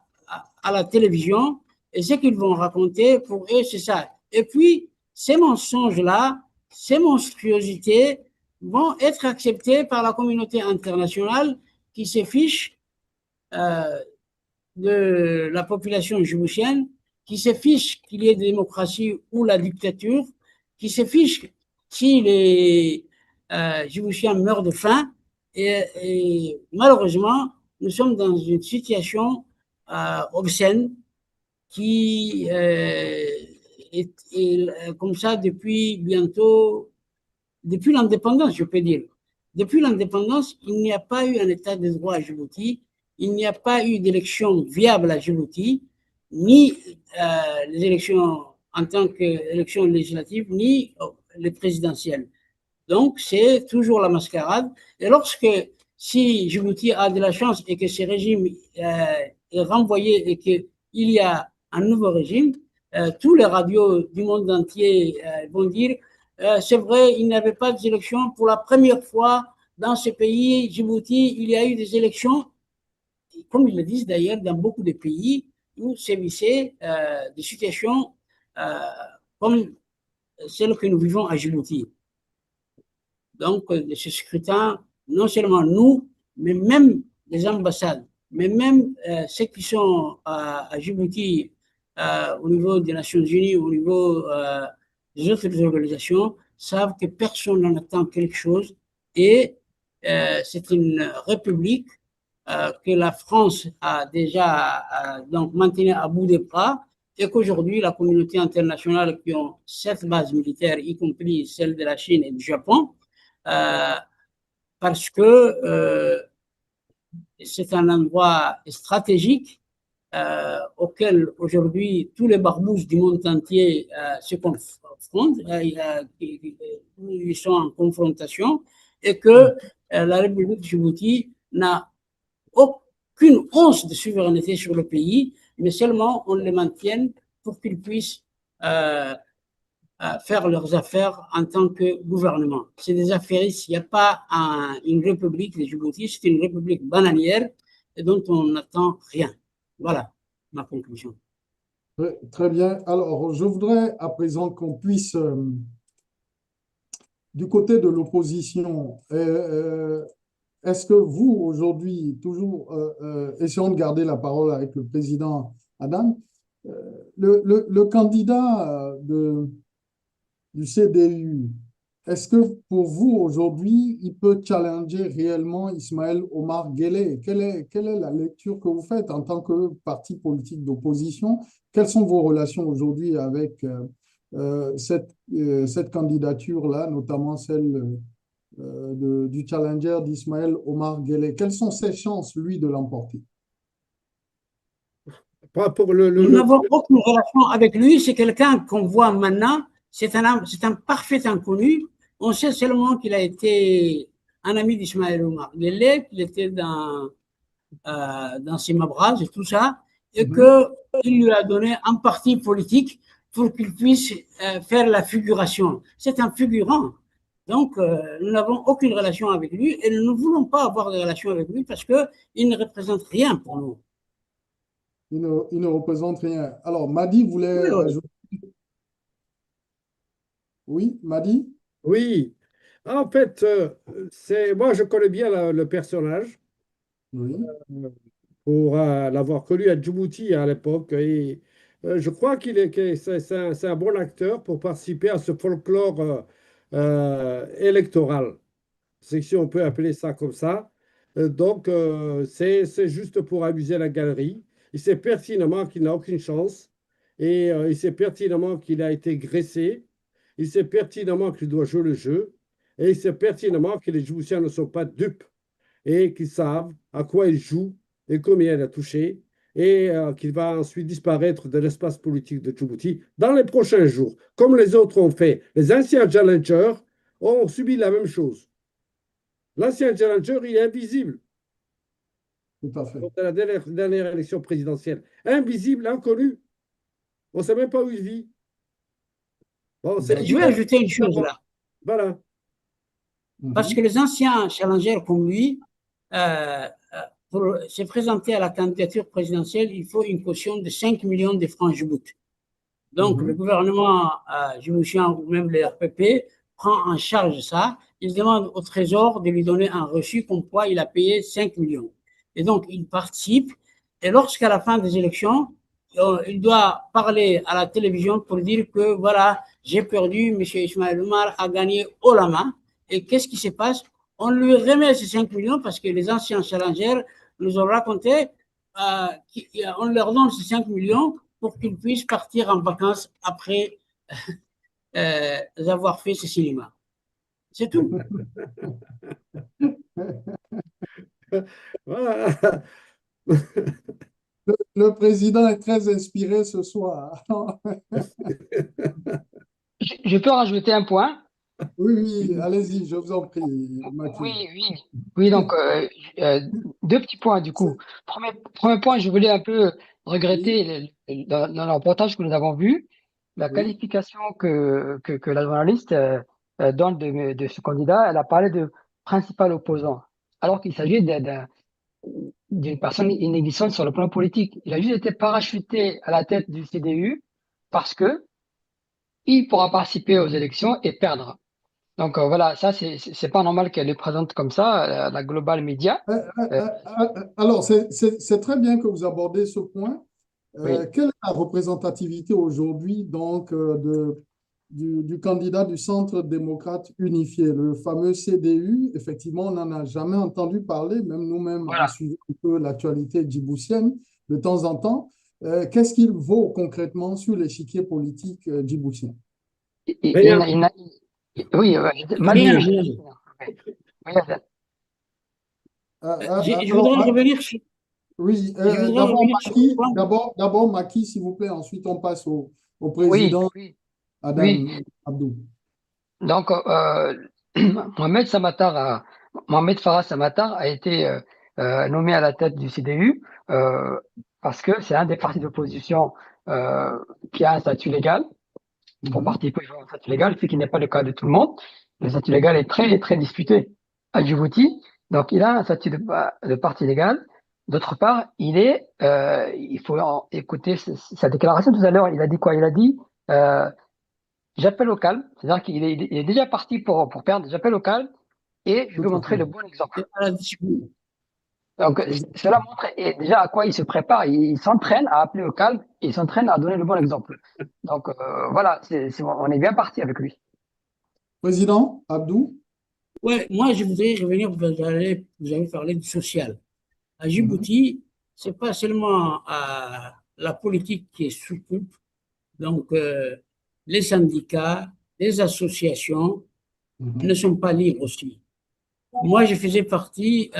la télévision et ce qu'ils vont raconter, pour eux, c'est ça. Et puis, ces mensonges-là, ces monstruosités vont être acceptés par la communauté internationale qui se fiche de la population djiboutienne, qui se fiche qu'il y ait démocratie ou la dictature, qui se fiche si les Djiboutiens meurent de faim. Et malheureusement, nous sommes dans une situation obscène qui comme ça depuis bientôt, depuis l'indépendance, je peux dire. Depuis l'indépendance, il n'y a pas eu un état de droit à Djibouti, il n'y a pas eu d'élection viable à Djibouti, ni les élections en tant qu'élections législatives, ni les présidentielles. Donc, c'est toujours la mascarade. Et si Djibouti a de la chance et que ce régime est renvoyé et qu'il y a un nouveau régime, tous les radios du monde entier vont dire c'est vrai, il n'y avait pas d'élections. Pour la première fois dans ce pays, Djibouti, il y a eu des élections, comme ils le disent d'ailleurs dans beaucoup de pays, où sévissaient des situations comme celles que nous vivons à Djibouti. Donc, de ce scrutin, non seulement nous, mais même les ambassades, mais même ceux qui sont à Djibouti au niveau des Nations Unies, au niveau des autres organisations, savent que personne n'en attend quelque chose et c'est une république que la France a déjà donc maintenue à bout de bras et qu'aujourd'hui, la communauté internationale qui ont 7 bases militaires, y compris celles de la Chine et du Japon, parce que c'est un endroit stratégique auquel aujourd'hui tous les barbouzes du monde entier se confrontent, ils sont en confrontation, et que la République de Djibouti n'a aucune once de souveraineté sur le pays, mais seulement on les maintient pour qu'ils puissent faire leurs affaires en tant que gouvernement. C'est des affairistes, il n'y a pas une république de Djibouti, c'est une république bananière et dont on n'attend rien. Voilà ma conclusion. Très bien. Alors, je voudrais à présent qu'on puisse, du côté de l'opposition, est-ce que vous, aujourd'hui, toujours essayons de garder la parole avec le président Adam, le candidat du CDU, est-ce que pour vous, aujourd'hui, il peut challenger réellement Ismaël Omar Guelleh? Quelle est la lecture que vous faites en tant que parti politique d'opposition? Quelles sont vos relations aujourd'hui avec cette candidature-là, notamment celle du challenger d'Ismaël Omar Guelleh? Quelles sont ses chances, lui, de l'emporter? Nous n'avons aucune relation avec lui. C'est quelqu'un qu'on voit maintenant. C'est un parfait inconnu. On sait seulement qu'il a été un ami d'Ismaël Omar Guelleh, qu'il était dans ses Mabras et tout ça, et qu'il lui a donné un parti politique pour qu'il puisse faire la figuration. C'est un figurant. Donc, nous n'avons aucune relation avec lui et nous ne voulons pas avoir de relation avec lui parce qu'il ne représente rien pour nous. Il ne représente rien. Alors, Madi voulait ajouter. Oui, Madi? Oui. En fait, moi, je connais bien le personnage pour l'avoir connu à Djibouti à l'époque. Et je crois que c'est un bon acteur pour participer à ce folklore électoral. C'est si on peut appeler ça comme ça. Donc, c'est juste pour amuser la galerie. Il sait pertinemment qu'il n'a aucune chance et il sait pertinemment qu'il a été graissé. Il sait pertinemment qu'il doit jouer le jeu et il sait pertinemment que les Djiboutiens ne sont pas dupes et qu'ils savent à quoi ils jouent et combien il a touché et qu'il va ensuite disparaître de l'espace politique de Djibouti dans les prochains jours, comme les autres ont fait. Les anciens challengers ont subi la même chose. L'ancien challenger, il est invisible. Tout à fait. Dans la dernière élection présidentielle. Invisible, inconnu. On ne sait même pas où il vit. Bon, je vais ajouter une chose là. Voilà. Parce que les anciens challengers comme lui, pour se présenter à la candidature présidentielle, il faut une caution de 5 millions de francs djibout. Donc, le gouvernement djiboutien ou même le RPP prend en charge ça. Il demande au Trésor de lui donner un reçu comme quoi il a payé 5 millions. Et donc, il participe. Et lorsqu'à la fin des élections, il doit parler à la télévision pour dire que voilà, j'ai perdu, M. Ismaël Omar a gagné haut la main. Et qu'est-ce qui se passe? On lui remet ces 5 millions parce que les anciens challengers nous ont raconté on leur donne ces 5 millions pour qu'ils puissent partir en vacances après avoir fait ce cinéma. C'est tout. Voilà. Le président est très inspiré ce soir. Je peux rajouter un point? Oui, oui, allez-y, je vous en prie, Mathieu. Oui, donc deux petits points du coup. Premier point, je voulais un peu regretter dans le reportage que nous avons vu, la qualification que la journaliste donne de ce candidat. Elle a parlé de principal opposant, alors qu'il s'agit d'une personne inexistante sur le plan politique. Il a juste été parachuté à la tête du CDU parce que il pourra participer aux élections et perdre. Donc voilà, ça, c'est pas normal qu'elle le présente comme ça, la Global Media. Alors, c'est très bien que vous abordez ce point. Oui. Quelle est la représentativité aujourd'hui donc du candidat du Centre démocrate unifié, le fameux CDU? Effectivement, on n'en a jamais entendu parler, même nous-mêmes, Voilà. on suit un peu l'actualité djiboutienne de temps en temps. Qu'est-ce qu'il vaut concrètement sur l'échiquier politique djiboutien? Oui, Rien. Je voudrais revenir sur. Oui, Je voudrais revenir sur le point. d'abord Macky, s'il vous plaît, ensuite on passe au président Adam Abdou. Donc, Mohamed Farah Samatar a été nommé à la tête du CDU parce que c'est un des partis d'opposition qui a un statut légal. Pour participer à un statut légal, ce qui n'est pas le cas de tout le monde. Le statut légal est très, très disputé à Djibouti. Donc, il a un statut de parti légal. D'autre part, il faut écouter sa déclaration tout à l'heure. Il a dit quoi? Il a dit j'appelle au calme, c'est-à-dire qu'il est déjà parti pour perdre. J'appelle au calme et je veux montrer le bon exemple. Donc, cela montre déjà à quoi il se prépare. Il s'entraîne à appeler au calme et il s'entraîne à donner le bon exemple. Donc, voilà, on est bien parti avec lui. Président Abdou? Oui, moi, je voudrais revenir, vous avez parlé du social. À Djibouti, ce n'est pas seulement la politique qui est sous coupe, donc les syndicats, les associations ne sont pas libres aussi. Moi, je faisais partie,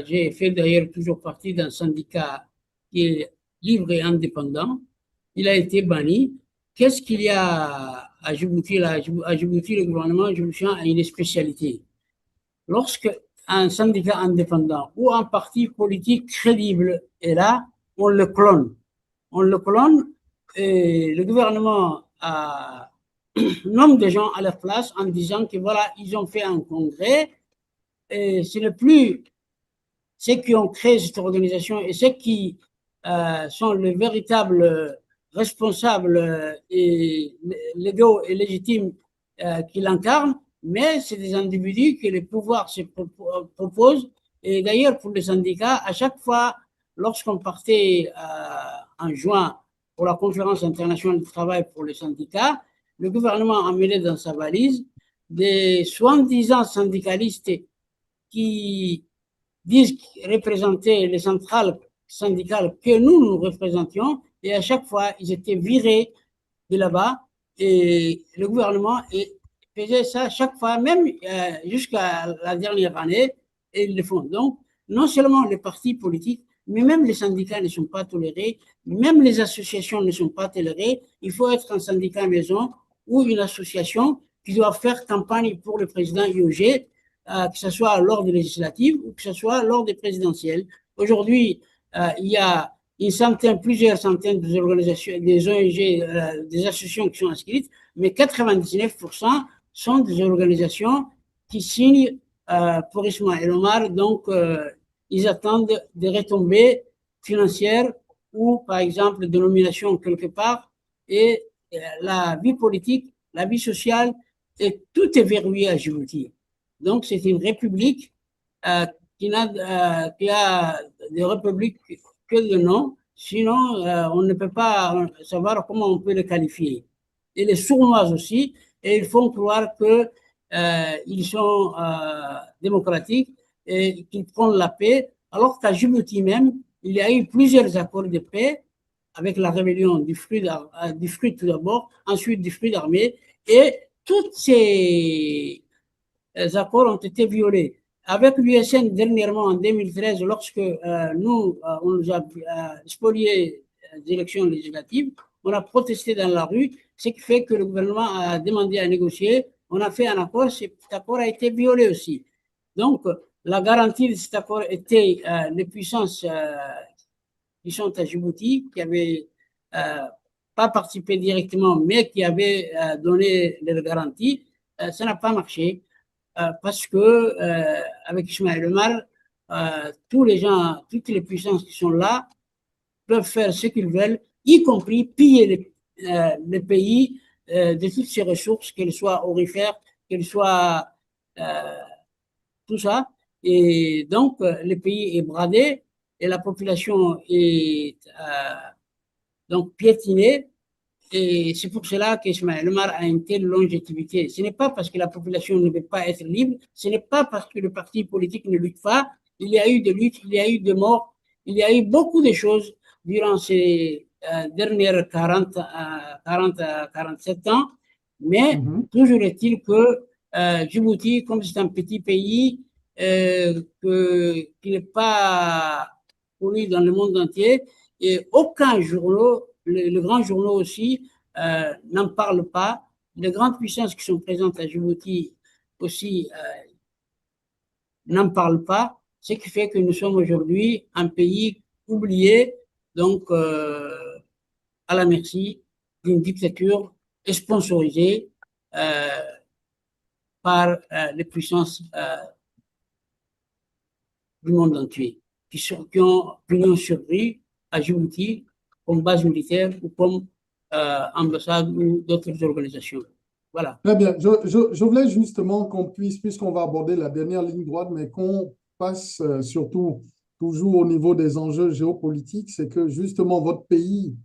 j'ai fait d'ailleurs toujours partie d'un syndicat qui est libre et indépendant. Il a été banni. Qu'est-ce qu'il y a à Djibouti? À Djibouti, le gouvernement djiboutien a une spécialité. Lorsque un syndicat indépendant ou un parti politique crédible est là, on le clone. On le clone et le gouvernement nomme des gens à leur place en disant que voilà, ils ont fait un congrès et ce n'est plus ceux qui ont créé cette organisation et ceux qui sont les véritables responsables et légaux et légitimes qui l'incarnent, mais c'est des individus que les pouvoirs se proposent. Et d'ailleurs, pour les syndicats, à chaque fois, lorsqu'on partait en juin pour la conférence internationale du travail pour les syndicats, le gouvernement amenait dans sa valise des soi-disant syndicalistes qui disent représenter les centrales syndicales que nous représentions, et à chaque fois, ils étaient virés de là-bas, et le gouvernement faisait ça chaque fois, même jusqu'à la dernière année, et ils le font. Donc, non seulement les partis politiques, mais même les syndicats ne sont pas tolérés, même les associations ne sont pas tolérées. Il faut être un syndicat maison ou une association qui doit faire campagne pour le président IOG, que ce soit lors des législatives ou que ce soit lors des présidentielles. Aujourd'hui, il y a plusieurs centaines d'organisations, des ONG, des associations qui sont inscrites, mais 99% sont des organisations qui signent pour Ismaël Omar. Donc, ils attendent des retombées financières ou, par exemple, des nominations quelque part. Et la vie politique, la vie sociale, et tout est verrouillé à Djibouti. Donc, c'est une république qui a des républiques que de nom. Sinon, on ne peut pas savoir comment on peut les qualifier. Et les sournois aussi, et ils font croire qu'ils sont démocratiques et qu'ils prennent la paix, alors qu'à Djibouti même, il y a eu plusieurs accords de paix avec la rébellion du Frut tout d'abord, ensuite du Frut armé, et tous ces accords ont été violés. Avec l'USN dernièrement en 2013, lorsque on nous a spolié les élections législatives, on a protesté dans la rue, ce qui fait que le gouvernement a demandé à négocier. On a fait un accord, cet accord a été violé aussi. Donc, la garantie de cet accord était les puissances qui sont à Djibouti, qui avaient pas participé directement, mais qui avaient donné les garanties. Ça n'a pas marché parce que avec Ismaël Omar, tous les gens, toutes les puissances qui sont là peuvent faire ce qu'ils veulent, y compris piller les pays de toutes ces ressources, qu'elles soient aurifères, qu'elles soient tout ça. Et donc, le pays est bradé et la population est donc piétinée. Et c'est pour cela qu'Ismaël Omar a une telle longévité. Ce n'est pas parce que la population ne veut pas être libre, ce n'est pas parce que le parti politique ne lutte pas. Il y a eu des luttes, il y a eu des morts, il y a eu beaucoup de choses durant ces dernières 40 à 47 ans. Mais toujours est-il que Djibouti, comme c'est un petit pays qui n'est pas connu dans le monde entier, et aucun journal, les grands journaux aussi, n'en parlent pas. Les grandes puissances qui sont présentes à Djibouti aussi n'en parlent pas, ce qui fait que nous sommes aujourd'hui un pays oublié, donc à la merci d'une dictature sponsorisée par les puissances du monde entier, qui ont pignon sur rue à Djibouti comme base militaire ou comme ambassade ou d'autres organisations. Voilà. Très bien. Je voulais justement qu'on puisse, puisqu'on va aborder la dernière ligne droite, mais qu'on passe surtout toujours au niveau des enjeux géopolitiques, c'est que justement votre pays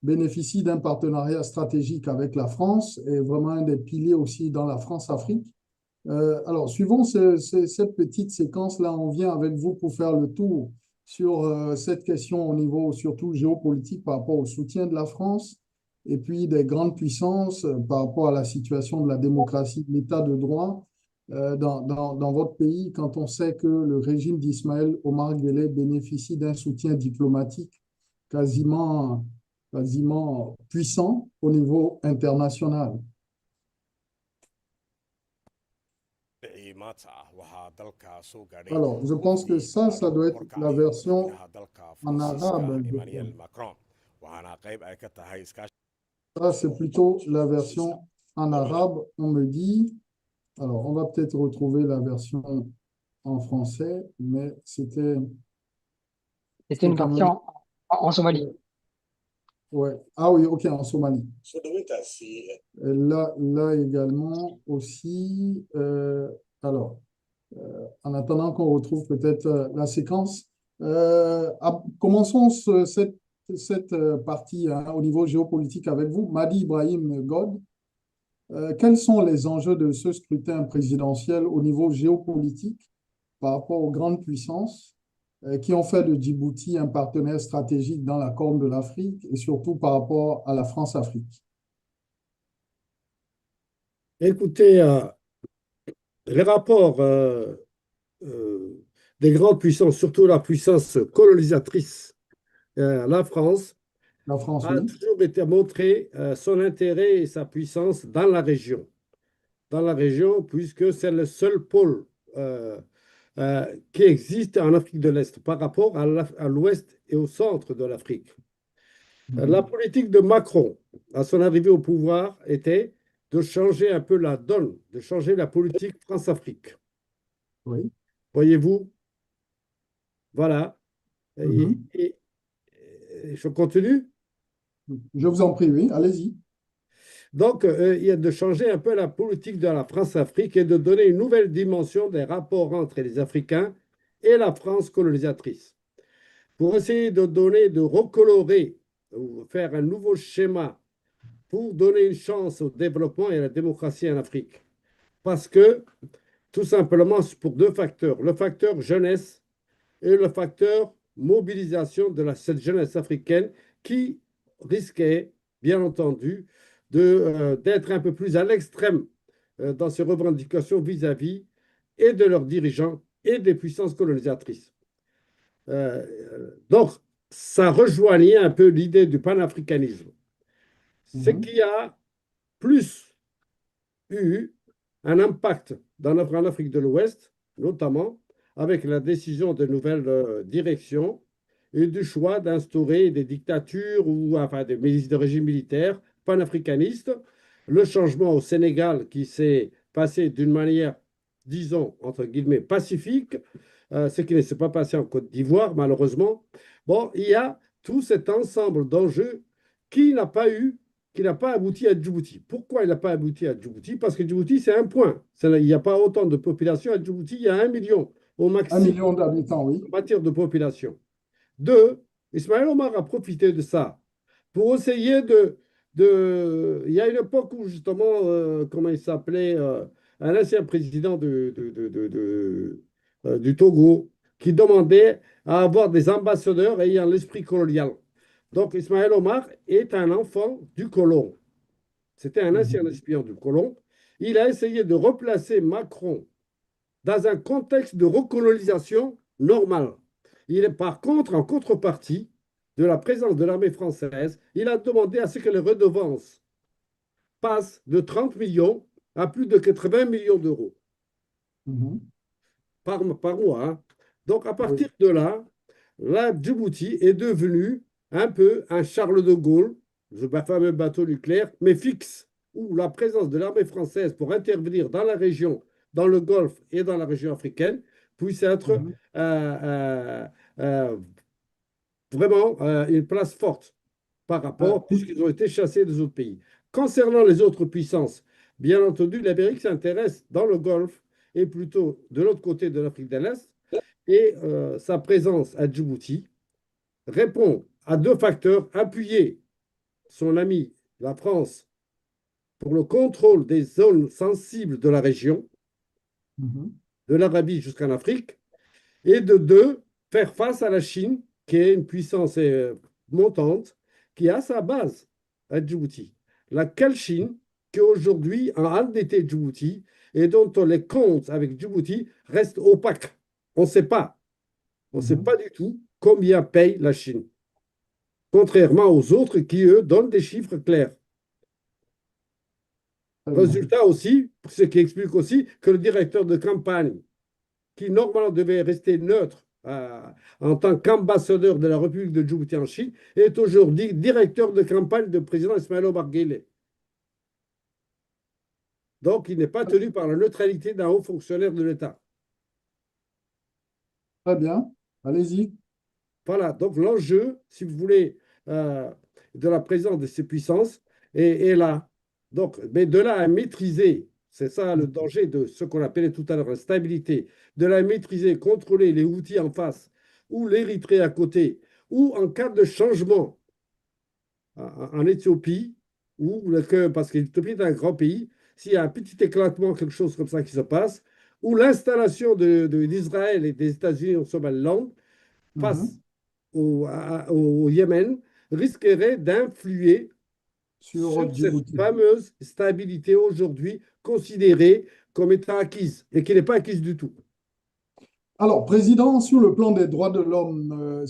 bénéficie d'un partenariat stratégique avec la France et vraiment un des piliers aussi dans la France-Afrique. Alors, suivant cette petite séquence-là, on vient avec vous pour faire le tour sur cette question au niveau surtout géopolitique par rapport au soutien de la France et puis des grandes puissances par rapport à la situation de la démocratie, de l'état de droit dans votre pays, quand on sait que le régime d'Ismaël Omar Guelleh bénéficie d'un soutien diplomatique quasiment puissant au niveau international. Alors, je pense que ça doit être la version en arabe. Ça, c'est plutôt la version en arabe, on me dit. Alors, on va peut-être retrouver la version en français, mais c'était... C'était une version en Somalie. Ouais. Ah oui, ok, en Somalie. Là également aussi... alors, en attendant qu'on retrouve peut-être la séquence, commençons cette partie au niveau géopolitique avec vous. Madi Ibrahim God, quels sont les enjeux de ce scrutin présidentiel au niveau géopolitique par rapport aux grandes puissances qui ont fait de Djibouti un partenaire stratégique dans la Corne de l'Afrique et surtout par rapport à la France-Afrique? Écoutez, les rapports des grandes puissances, surtout la puissance colonisatrice, la France, a oui, toujours été montré son intérêt et sa puissance dans la région. Dans la région, puisque c'est le seul pôle qui existe en Afrique de l'Est par rapport à l'ouest et au centre de l'Afrique. La politique de Macron, à son arrivée au pouvoir, était de changer un peu la donne, de changer la politique France-Afrique. Oui. Voyez-vous? Voilà. Et je continue? Je vous en prie, oui, allez-y. Donc, il y a de changer un peu la politique de la France-Afrique et de donner une nouvelle dimension des rapports entre les Africains et la France colonisatrice. Pour essayer de donner, de recolorer, ou faire un nouveau schéma pour donner une chance au développement et à la démocratie en Afrique. Parce que, tout simplement, pour deux facteurs. Le facteur jeunesse et le facteur mobilisation de cette jeunesse africaine qui risquait, bien entendu, d'être un peu plus à l'extrême dans ses revendications vis-à-vis et de leurs dirigeants et des puissances colonisatrices. Donc, ça rejoignait un peu l'idée du panafricanisme. Ce qui a plus eu un impact en Afrique de l'Ouest, notamment avec la décision de nouvelles directions et du choix d'instaurer des dictatures ou enfin des régimes militaires panafricanistes. Le changement au Sénégal qui s'est passé d'une manière, disons, entre guillemets, pacifique, ce qui ne s'est pas passé en Côte d'Ivoire, malheureusement. Bon, il y a tout cet ensemble d'enjeux qui n'a pas abouti à Djibouti. Pourquoi il n'a pas abouti à Djibouti? Parce que Djibouti, c'est un point. Il n'y a pas autant de population. À Djibouti, il y a 1 million au maximum. 1 million d'habitants, oui. En matière de population. Deux, Ismaël Omar a profité de ça pour essayer Il y a une époque où, justement, comment il s'appelait, un ancien président du Togo, qui demandait à avoir des ambassadeurs ayant l'esprit colonial. Donc, Ismaël Omar est un enfant du colon. C'était un ancien espion du colon. Il a essayé de replacer Macron dans un contexte de recolonisation normale. Par contre, en contrepartie de la présence de l'armée française, il a demandé à ce que les redevances passent de 30 millions à plus de 80 millions d'euros par mois. Hein. Donc, à partir de là, Djibouti est devenu un peu un Charles de Gaulle, le fameux bateau nucléaire, mais fixe, où la présence de l'armée française pour intervenir dans la région, dans le Golfe et dans la région africaine, puisse être vraiment une place forte par rapport, puisqu'ils ont été chassés des autres pays. Concernant les autres puissances, bien entendu, l'Amérique s'intéresse dans le Golfe et plutôt de l'autre côté de l'Afrique de l'Est, et sa présence à Djibouti répond à deux facteurs: appuyer son ami, la France, pour le contrôle des zones sensibles de la région, de l'Arabie jusqu'en Afrique, et de deux, faire face à la Chine, qui est une puissance montante, qui a sa base à Djibouti. Laquelle Chine, qui aujourd'hui a endetté Djibouti et dont les comptes avec Djibouti restent opaques. On ne sait pas. On ne sait pas du tout combien paye la Chine. Contrairement aux autres qui, eux, donnent des chiffres clairs. Résultat aussi, ce qui explique aussi que le directeur de campagne, qui normalement devait rester neutre en tant qu'ambassadeur de la République de Djibouti en Chine, est aujourd'hui directeur de campagne du président Ismaël Omar Guelleh. Donc, il n'est pas tenu par la neutralité d'un haut fonctionnaire de l'État. Très bien, allez-y. Voilà, donc l'enjeu, si vous voulez, de la présence de ces puissances est là. Donc, mais de là à maîtriser, c'est ça le danger de ce qu'on appelait tout à l'heure la stabilité, de la maîtriser, contrôler les outils en face, ou l'Érythrée à côté, ou en cas de changement en Éthiopie, parce que l'Éthiopie est un grand pays, s'il y a un petit éclatement, quelque chose comme ça qui se passe, ou l'installation d'Israël et des États-Unis au Somaliland face au Yémen risquerait d'influer sur cette fameuse stabilité aujourd'hui considérée comme étant acquise et qui n'est pas acquise du tout. Alors, Président, sur le plan des droits de l'homme,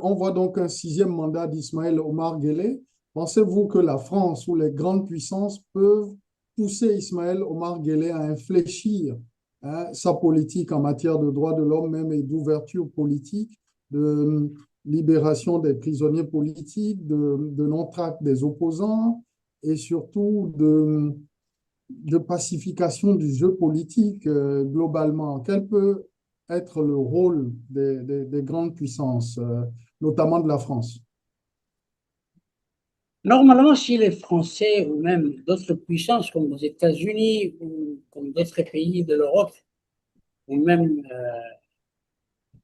on voit donc un 6e mandat d'Ismaël Omar Guelleh. Pensez-vous que la France ou les grandes puissances peuvent pousser Ismaël Omar Guelleh à infléchir sa politique en matière de droits de l'homme même et d'ouverture politique, de libération des prisonniers politiques, de non-traque des opposants et surtout de pacification du jeu politique globalement? Quel peut être le rôle des grandes puissances, notamment de la France? Normalement, si les Français ou même d'autres puissances comme les États-Unis ou comme d'autres pays de l'Europe ou même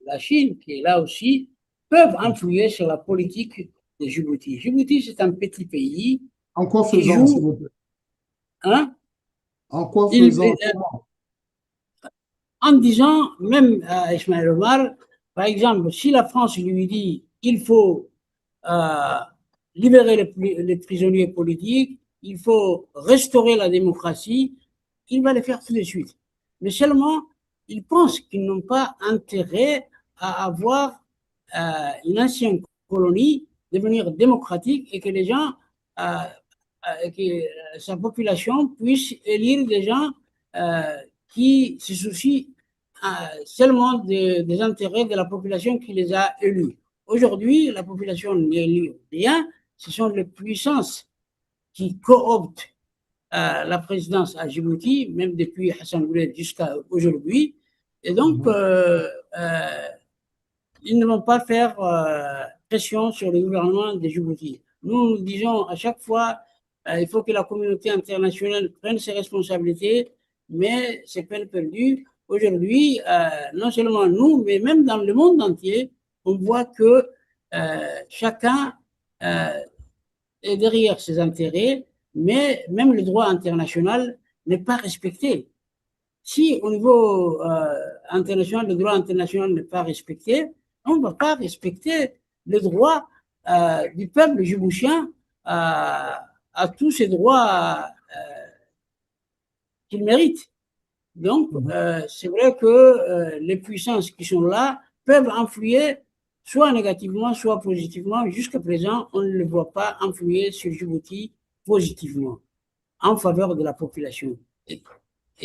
la Chine, qui est là aussi, peuvent influer sur la politique de Djibouti. Djibouti, c'est un petit pays. En quoi faisant, s'il vous plaît? Hein? En quoi faisant? En disant, même à Ismaël Omar, par exemple, si la France lui dit il faut libérer les prisonniers politiques, il faut restaurer la démocratie. Il va le faire tout de suite. Mais seulement, ils pensent qu'ils n'ont pas intérêt à avoir une ancienne colonie devenir démocratique et que les gens, que sa population puisse élire des gens qui se soucient seulement des intérêts de la population qui les a élus. Aujourd'hui, la population n'élit rien, ce sont les puissances qui cooptent la présidence à Djibouti, même depuis Hassan Ouled jusqu'à aujourd'hui. Et donc, ils ne vont pas faire pression sur le gouvernement de Djibouti. Nous disons à chaque fois, il faut que la communauté internationale prenne ses responsabilités, mais c'est peine perdue. Aujourd'hui, non seulement nous, mais même dans le monde entier, on voit que chacun est derrière ses intérêts, mais même le droit international n'est pas respecté. Si au niveau international, le droit international n'est pas respecté, on ne va pas respecter le droit du peuple djiboutien à tous ces droits qu'il mérite. Donc, c'est vrai que les puissances qui sont là peuvent influer soit négativement, soit positivement. Jusqu'à présent, on ne le voit pas influer sur Djibouti positivement, en faveur de la population. Et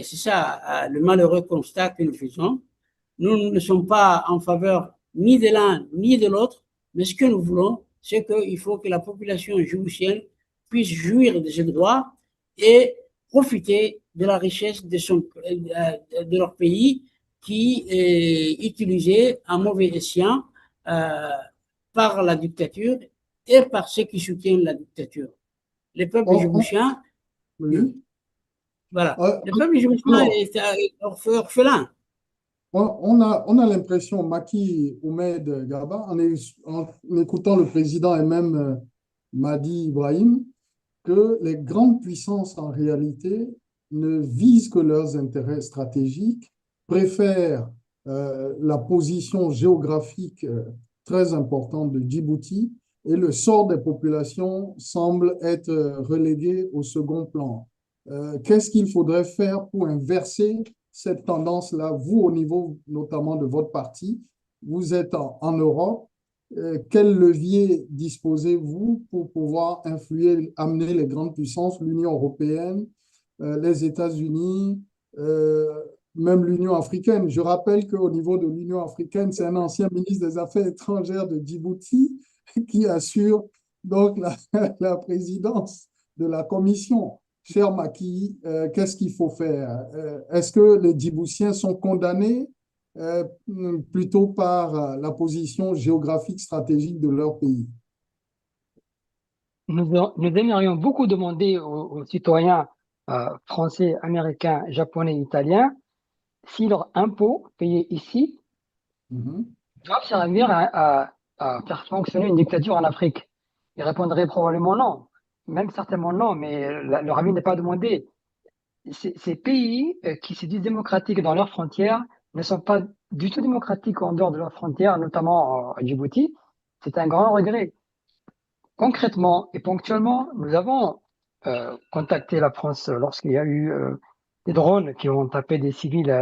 c'est ça le malheureux constat que nous faisons. Nous ne sommes pas en faveur ni de l'un ni de l'autre, mais ce que nous voulons, c'est qu'il faut que la population djiboutienne puisse jouir de ses droits et profiter de la richesse de leur pays qui est utilisé à mauvais escient par la dictature et par ceux qui soutiennent la dictature. Le peuple djiboutien, voilà, le peuple djiboutien est orphelin. On a l'impression, Maki Oumed Gaba, en écoutant le président et même Madi Ibrahim, que les grandes puissances, en réalité, ne visent que leurs intérêts stratégiques, préfèrent la position géographique très importante de Djibouti et le sort des populations semble être relégué au second plan. Qu'est-ce qu'il faudrait faire pour inverser cette tendance-là, vous, au niveau notamment de votre parti? Vous êtes en Europe. Quel levier disposez-vous pour pouvoir influer, amener les grandes puissances, l'Union européenne, les États-Unis, même l'Union africaine? Je rappelle qu'au niveau de l'Union africaine, c'est un ancien ministre des Affaires étrangères de Djibouti qui assure donc la présidence de la Commission. Cher Maki, qu'est-ce qu'il faut faire? Est-ce que les Djiboutiens sont condamnés plutôt par la position géographique stratégique de leur pays? Nous aimerions beaucoup demander aux citoyens français, américains, japonais, italiens si leurs impôts payés ici doivent servir à faire fonctionner une dictature en Afrique. Ils répondraient probablement non. Même certainement non, mais leur avis n'est pas demandé. Ces pays qui se disent démocratiques dans leurs frontières ne sont pas du tout démocratiques en dehors de leurs frontières, notamment à Djibouti. C'est un grand regret. Concrètement et ponctuellement, nous avons contacté la France lorsqu'il y a eu des drones qui ont tapé des civils,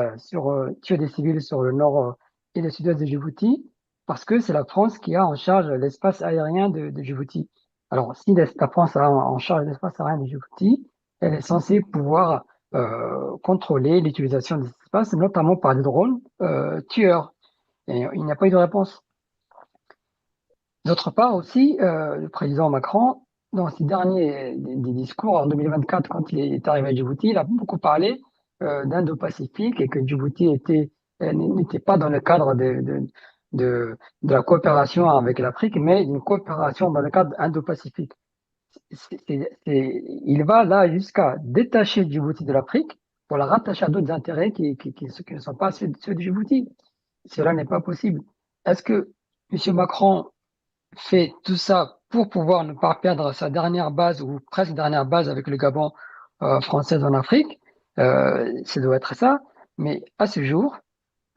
tué des civils sur le nord et le sud-est de Djibouti, parce que c'est la France qui a en charge l'espace aérien de Djibouti. Alors, si la France a en charge l'espace aérien de Djibouti, elle est censée pouvoir contrôler l'utilisation de cet espace, notamment par des drones tueurs. Et il n'y a pas eu de réponse. D'autre part aussi, le président Macron, dans ses derniers des discours en 2024, quand il est arrivé à Djibouti, il a beaucoup parlé d'Indo-Pacifique et que Djibouti n'était pas dans le cadre de la coopération avec l'Afrique, mais d'une coopération dans le cadre Indo-Pacifique. Il va là jusqu'à détacher Djibouti de l'Afrique pour la rattacher à d'autres intérêts qui ne sont pas ceux de Djibouti. Cela n'est pas possible. Est-ce que M. Macron fait tout ça pour pouvoir ne pas perdre sa dernière base ou presque dernière base avec le Gabon français en Afrique? Ça doit être ça. Mais à ce jour,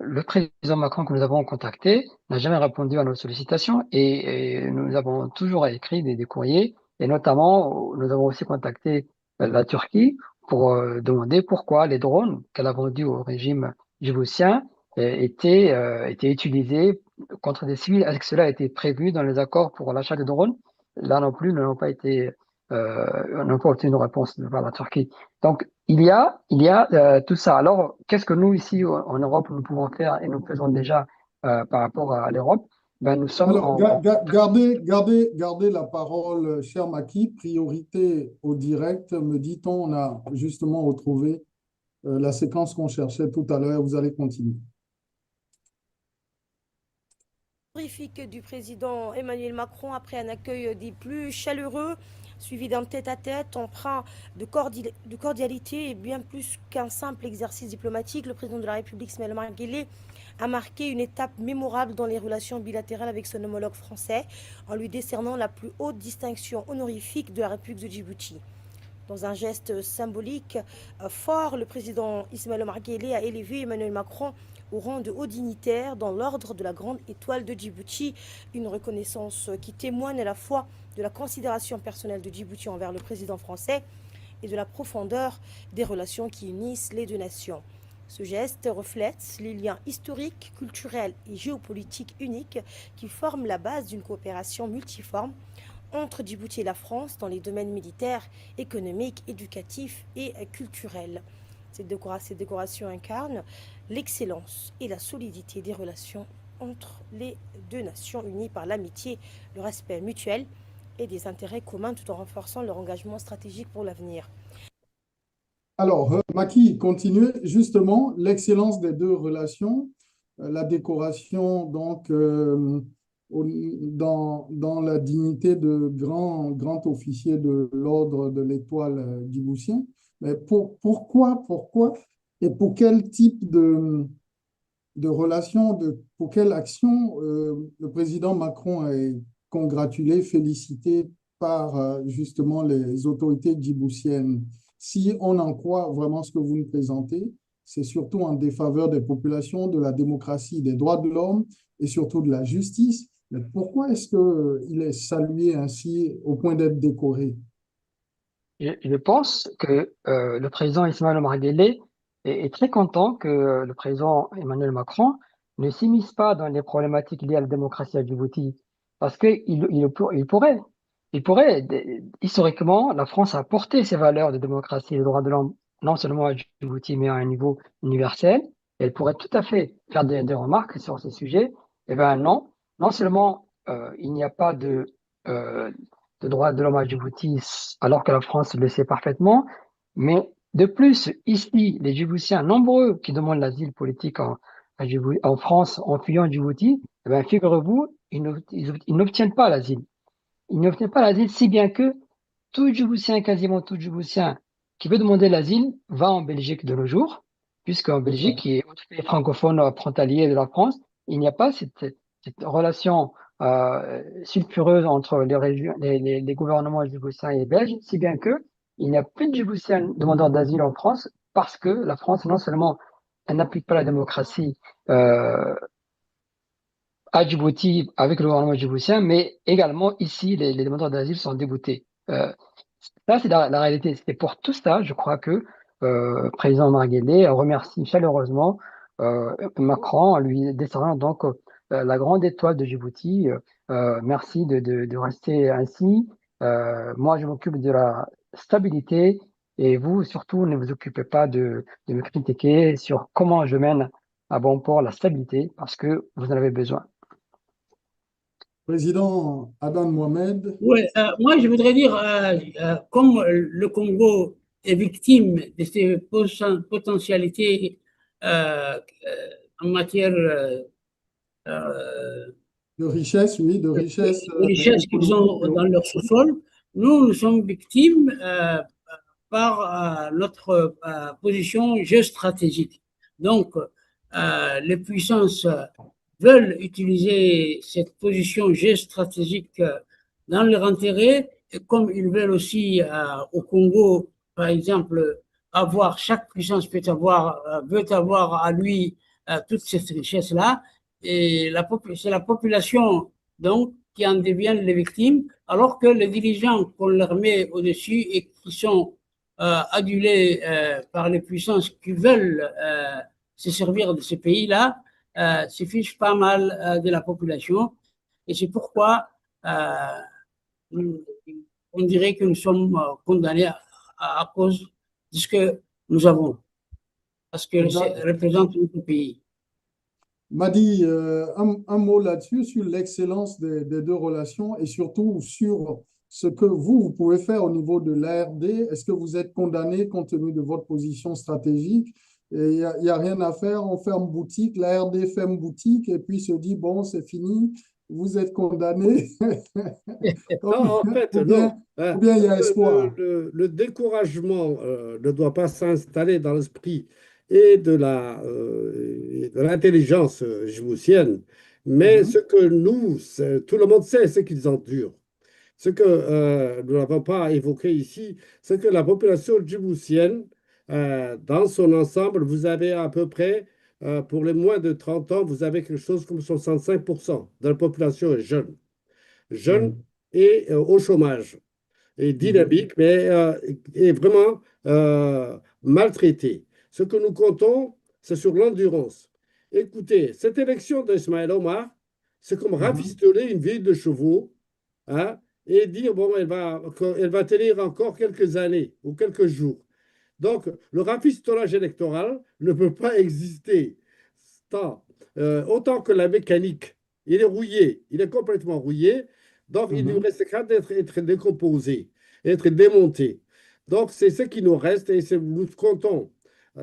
le président Macron que nous avons contacté n'a jamais répondu à nos sollicitations et nous avons toujours écrit des courriers et notamment nous avons aussi contacté la Turquie pour demander pourquoi les drones qu'elle a vendus au régime djiboutien étaient utilisés contre des civils. Est-ce que cela a été prévu dans les accords pour l'achat de drones? Là non plus, nous n'avons pas obtenu une réponse de la Turquie. Donc, il y a tout ça. Alors, qu'est-ce que nous, ici, en Europe, nous pouvons faire et nous faisons déjà par rapport à l'Europe? Ben, nous sommes Alors, gardez la parole, cher Maki. Priorité au direct, me dit-on. On a justement retrouvé la séquence qu'on cherchait tout à l'heure. Vous allez continuer. Honorifique du président Emmanuel Macron après un accueil des plus chaleureux, suivi d'un tête-à-tête empreint de cordialité et bien plus qu'un simple exercice diplomatique. Le président de la République, Ismaël Omar Guelleh, a marqué une étape mémorable dans les relations bilatérales avec son homologue français en lui décernant la plus haute distinction honorifique de la République de Djibouti. Dans un geste symbolique fort, le président Ismaël Omar Guelleh a élevé Emmanuel Macron au rang de haut dignitaire dans l'ordre de la Grande Étoile de Djibouti, une reconnaissance qui témoigne à la fois de la considération personnelle de Djibouti envers le président français et de la profondeur des relations qui unissent les deux nations. Ce geste reflète les liens historiques, culturels et géopolitiques uniques qui forment la base d'une coopération multiforme entre Djibouti et la France dans les domaines militaires, économiques, éducatifs et culturels. Cette décoration incarne l'excellence et la solidité des relations entre les deux nations unies par l'amitié, le respect mutuel et des intérêts communs tout en renforçant leur engagement stratégique pour l'avenir. Alors, Maki, continuez justement l'excellence des deux relations, la décoration donc dans la dignité de grand officier de l'ordre de l'Étoile djiboutien. Mais pourquoi et pour quel type de relation, pour quelle action le président Macron est congratulé, félicité par justement les autorités djiboutiennes? Si on en croit vraiment ce que vous nous présentez, c'est surtout en défaveur des populations, de la démocratie, des droits de l'homme et surtout de la justice. Mais pourquoi est-ce qu'il est salué ainsi au point d'être décoré? Je pense que le président Ismaël Omar Guelleh est très content que le président Emmanuel Macron ne s'immisce pas dans les problématiques liées à la démocratie à Djibouti. Parce qu'il pourrait. Historiquement, la France a porté ses valeurs de démocratie et de droits de l'homme, non seulement à Djibouti, mais à un niveau universel. Elle pourrait tout à fait faire des remarques sur ces sujets. Eh bien non seulement il n'y a pas de droits de l'homme à Djibouti, alors que la France le sait parfaitement, mais de plus, ici, les Djiboutiens nombreux qui demandent l'asile politique en France en fuyant Djibouti, eh bien, figurez-vous, ils n'obtiennent pas l'asile. Ils n'obtiennent pas l'asile, si bien que tout Djiboutien, quasiment tout Djiboutien qui veut demander l'asile va en Belgique de nos jours, puisqu'en Belgique, qui est autre pays francophone frontalier de la France, il n'y a pas cette relation sulfureuse entre les gouvernements djiboutiens et belges, si bien que il n'y a plus de Djiboutiens demandeurs d'asile en France parce que la France, non seulement elle n'applique pas la démocratie à Djibouti avec le gouvernement djiboutien, mais également ici, les demandeurs d'asile sont déboutés. Ça, c'est la réalité. C'est pour tout ça, je crois que le président Omar Guelleh remercie chaleureusement Macron en lui décernant donc la grande étoile de Djibouti. Merci de rester ainsi. Moi, je m'occupe de la stabilité et vous, surtout, ne vous occupez pas de me critiquer sur comment je mène à bon port la stabilité parce que vous en avez besoin. Président Adan Mohamed. Oui, moi je voudrais dire, comme le Congo est victime de ces potentialités en matière de richesse, oui, de richesse. De richesse qu'ils ont dans leur sous-sol, nous sommes victimes par notre position géostratégique. Donc, les puissances veulent utiliser cette position géostratégique dans leur intérêt, et comme ils veulent aussi au Congo, par exemple, chaque puissance veut avoir à lui toute cette richesse-là. Et c'est la population, donc, qui en deviennent les victimes, alors que les dirigeants qu'on leur met au-dessus et qui sont adulés par les puissances qui veulent se servir de ces pays-là, se fichent pas mal de la population. Et c'est pourquoi on dirait que nous sommes condamnés à cause de ce que nous avons, parce que ça représente notre pays. Madi, un mot là-dessus, sur l'excellence des deux relations et surtout sur ce que vous pouvez faire au niveau de l'ARD. Est-ce que vous êtes condamné compte tenu de votre position stratégique? Il n'y a rien à faire, on ferme boutique, l'ARD ferme boutique et puis se dit, bon, c'est fini, vous êtes condamné. Non, en fait, non. Ou bien il y a espoir. Le découragement ne doit pas s'installer dans l'esprit et de l'intelligence djiboutienne, mais ce que tout le monde sait, c'est qu'ils endurent. Ce que nous n'avons pas évoqué ici, c'est que la population djiboutienne, dans son ensemble, vous avez à peu près, pour les moins de 30 ans, vous avez quelque chose comme 65% de la population est jeune et au chômage, et dynamique, mais est vraiment maltraité. Ce que nous comptons, c'est sur l'endurance. Écoutez, cette élection d'Ismaël Omar, c'est comme rafistoler une ville de chevaux, hein, et dire, bon, elle va tenir encore quelques années ou quelques jours. Donc, le rafistolage électoral ne peut pas exister autant que la mécanique. Il est rouillé, il est complètement rouillé. Donc, il nous reste qu'à être décomposé, être démonté. Donc, c'est ce qui nous reste et nous comptons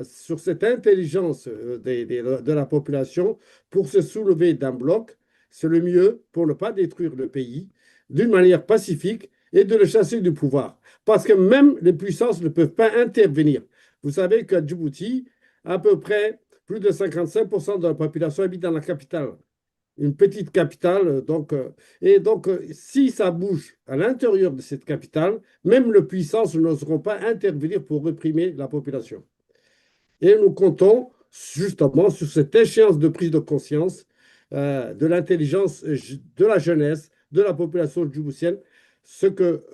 sur cette intelligence de la population pour se soulever d'un bloc. C'est le mieux pour ne pas détruire le pays d'une manière pacifique et de le chasser du pouvoir. Parce que même les puissances ne peuvent pas intervenir. Vous savez qu'à Djibouti, à peu près plus de 55% de la population habite dans la capitale. Une petite capitale, si ça bouge à l'intérieur de cette capitale, même les puissances n'oseront pas intervenir pour réprimer la population. Et nous comptons justement sur cette échéance de prise de conscience de l'intelligence de la jeunesse, de la population djiboutienne, ce que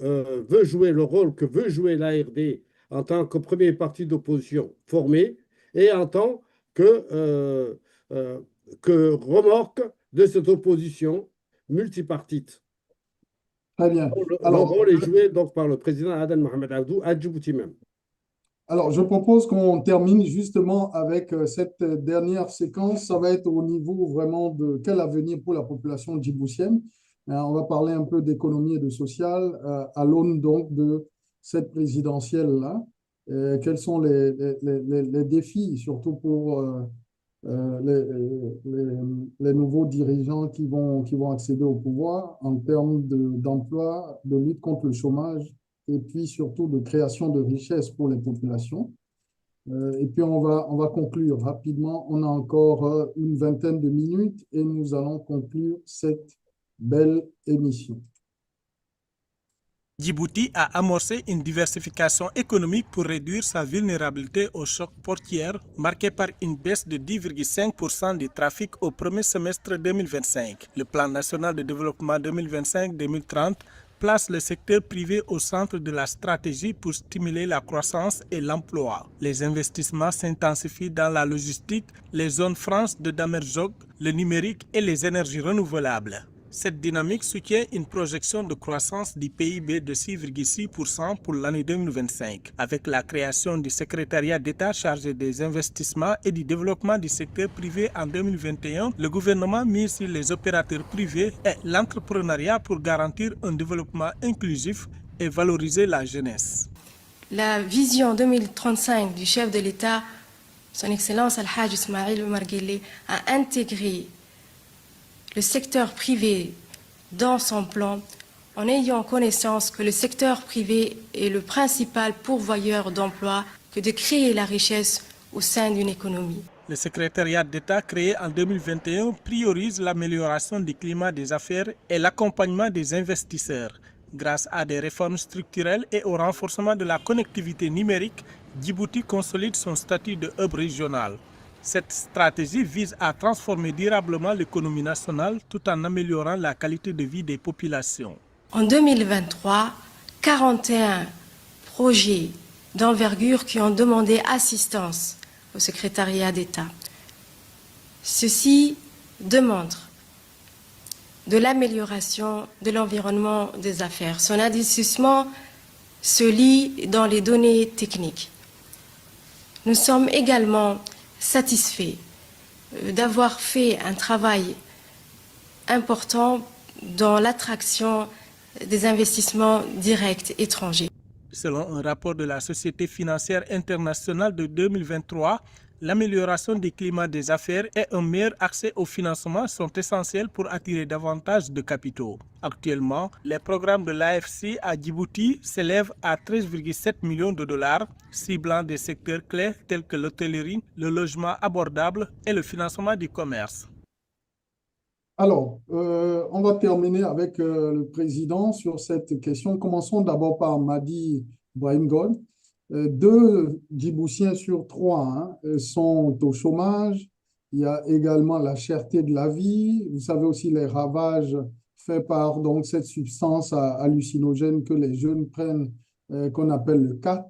veut jouer, le rôle que veut jouer l'ARD en tant que premier parti d'opposition formé et en tant que remorque de cette opposition multipartite. Très bien. Le rôle est joué donc par le président Aden Mohamed Abdou à Djibouti même. Alors, je propose qu'on termine justement avec cette dernière séquence. Ça va être au niveau vraiment de quel avenir pour la population djiboutienne. On va parler un peu d'économie et de social à l'aune donc de cette présidentielle-là. Quels sont les défis, surtout pour les nouveaux dirigeants qui vont accéder au pouvoir en termes d'emploi, de lutte contre le chômage et puis surtout de création de richesses pour les populations. Et puis on va conclure rapidement. On a encore une vingtaine de minutes et nous allons conclure cette belle émission. Djibouti a amorcé une diversification économique pour réduire sa vulnérabilité au choc portuaire, marqué par une baisse de 10,5% du trafic au premier semestre 2025. Le plan national de développement 2025-2030 place le secteur privé au centre de la stratégie pour stimuler la croissance et l'emploi. Les investissements s'intensifient dans la logistique, les zones franches de Damerzog, le numérique et les énergies renouvelables. Cette dynamique soutient une projection de croissance du PIB de 6,6% pour l'année 2025. Avec la création du secrétariat d'État chargé des investissements et du développement du secteur privé en 2021, le gouvernement mise sur les opérateurs privés et l'entrepreneuriat pour garantir un développement inclusif et valoriser la jeunesse. La vision 2035 du chef de l'État, son Excellence Al-Hajj Ismaïl Omar Guelleh, a intégré le secteur privé dans son plan en ayant connaissance que le secteur privé est le principal pourvoyeur d'emplois que de créer la richesse au sein d'une économie. Le secrétariat d'État créé en 2021 priorise l'amélioration du climat des affaires et l'accompagnement des investisseurs. Grâce à des réformes structurelles et au renforcement de la connectivité numérique, Djibouti consolide son statut de hub régional. Cette stratégie vise à transformer durablement l'économie nationale tout en améliorant la qualité de vie des populations. En 2023, 41 projets d'envergure qui ont demandé assistance au secrétariat d'État. Ceci demande de l'amélioration de l'environnement des affaires. Son investissement se lie dans les données techniques. Nous sommes également satisfaits d'avoir fait un travail important dans l'attraction des investissements directs étrangers. Selon un rapport de la Société financière internationale de 2023, l'amélioration du climat des affaires et un meilleur accès au financement sont essentiels pour attirer davantage de capitaux. Actuellement, les programmes de l'AFC à Djibouti s'élèvent à 13,7 millions de dollars, ciblant des secteurs clés tels que l'hôtellerie, le logement abordable et le financement du commerce. Alors, on va terminer avec le président sur cette question. Commençons d'abord par Madi Brahim God. 2 Djiboutiens sur 3 sont au chômage. Il y a également la cherté de la vie. Vous savez aussi les ravages faits par donc, cette substance hallucinogène que les jeunes prennent, qu'on appelle le CAT.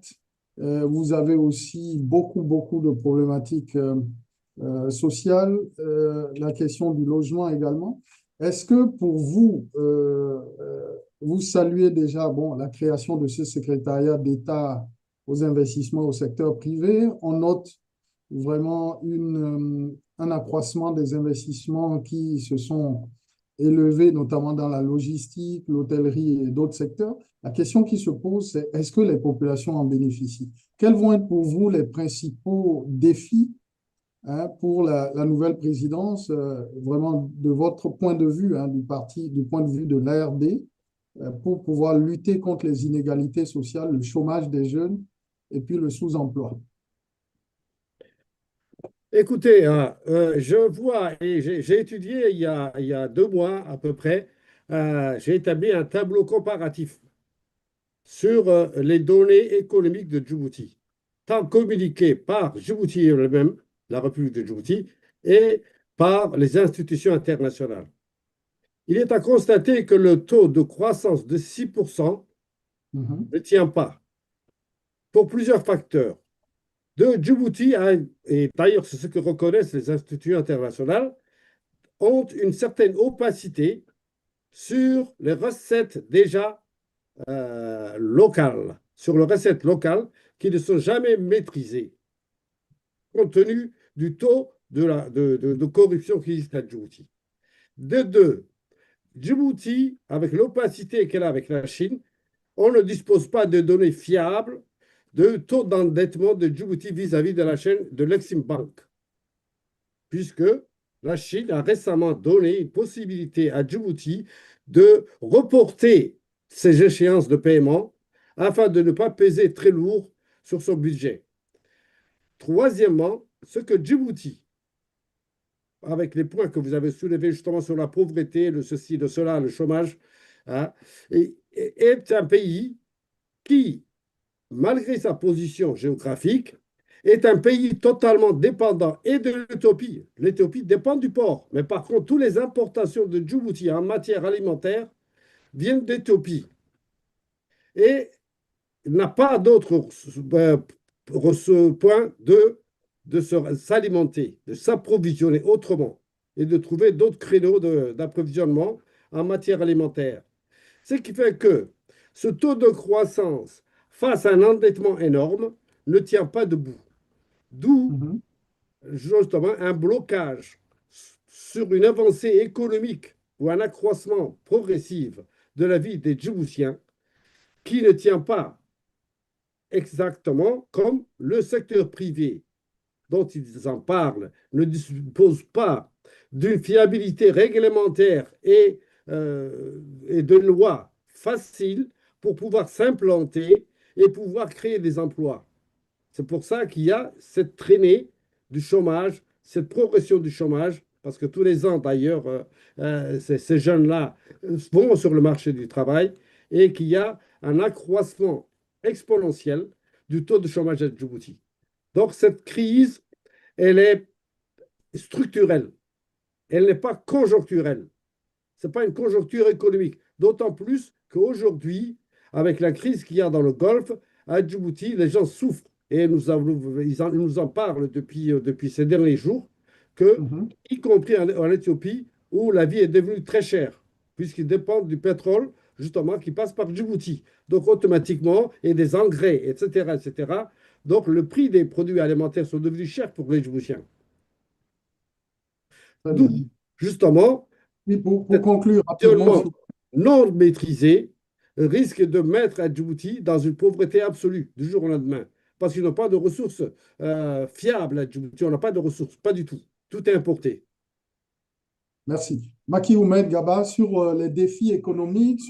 Vous avez aussi beaucoup de problématiques sociales, la question du logement également. Est-ce que pour vous, vous saluez déjà la création de ce secrétariat d'État aux investissements au secteur privé? On note vraiment un accroissement des investissements qui se sont élevés, notamment dans la logistique, l'hôtellerie et d'autres secteurs. La question qui se pose, c'est est-ce que les populations en bénéficient? Quels vont être pour vous les principaux défis pour la nouvelle présidence, vraiment de votre point de vue, du parti, du point de vue de l'ARD, pour pouvoir lutter contre les inégalités sociales, le chômage des jeunes et puis le sous-emploi? Écoutez, je vois, et j'ai étudié il y a 2 mois à peu près, j'ai établi un tableau comparatif sur les données économiques de Djibouti, tant communiquées par Djibouti elle-même, la République de Djibouti, et par les institutions internationales. Il est à constater que le taux de croissance de 6% ne tient pas, pour plusieurs facteurs. Djibouti, et d'ailleurs c'est ce que reconnaissent les institutions internationales, ont une certaine opacité sur les recettes déjà locales, sur les recettes locales qui ne sont jamais maîtrisées, compte tenu du taux de corruption qui existe à Djibouti. De 2, Djibouti, avec l'opacité qu'elle a avec la Chine, on ne dispose pas de données fiables de taux d'endettement de Djibouti vis-à-vis de la chaîne de l'Exim Bank, puisque la Chine a récemment donné une possibilité à Djibouti de reporter ses échéances de paiement afin de ne pas peser très lourd sur son budget. Troisièmement, ce que Djibouti, avec les points que vous avez soulevés justement sur la pauvreté, le ceci, le cela, le chômage, est un pays qui, malgré sa position géographique, est un pays totalement dépendant et de l'Éthiopie. L'Éthiopie dépend du port. Mais par contre, toutes les importations de Djibouti en matière alimentaire viennent d'Éthiopie. Et n'a pas d'autre point de s'alimenter, de s'approvisionner autrement et de trouver d'autres créneaux d'approvisionnement en matière alimentaire. Ce qui fait que ce taux de croissance face à un endettement énorme ne tient pas debout. D'où justement un blocage sur une avancée économique ou un accroissement progressif de la vie des Djiboutiens qui ne tient pas exactement comme le secteur privé dont ils en parlent ne dispose pas d'une fiabilité réglementaire et de lois faciles pour pouvoir s'implanter et pouvoir créer des emplois. C'est pour ça qu'il y a cette traînée du chômage, cette progression du chômage, parce que tous les ans, d'ailleurs, ces jeunes-là vont sur le marché du travail et qu'il y a un accroissement exponentiel du taux de chômage à Djibouti. Donc, cette crise, elle est structurelle. Elle n'est pas conjoncturelle. Ce n'est pas une conjoncture économique. D'autant plus qu'aujourd'hui, avec la crise qu'il y a dans le Golfe, à Djibouti, les gens souffrent. Et ils nous en parlent depuis ces derniers jours, y compris en Éthiopie, où la vie est devenue très chère, puisqu'ils dépendent du pétrole, justement, qui passe par Djibouti. Donc, automatiquement, et des engrais, etc., etc. Donc, le prix des produits alimentaires sont devenus chers pour les Djiboutiens. D'où, justement, pour conclure rapidement, non maîtrisé risque de mettre à Djibouti dans une pauvreté absolue du jour au lendemain. Parce qu'ils n'ont pas de ressources fiables à Djibouti. On n'a pas de ressources, pas du tout. Tout est importé. Merci. Maki Oumed Gaba, sur les défis économiques,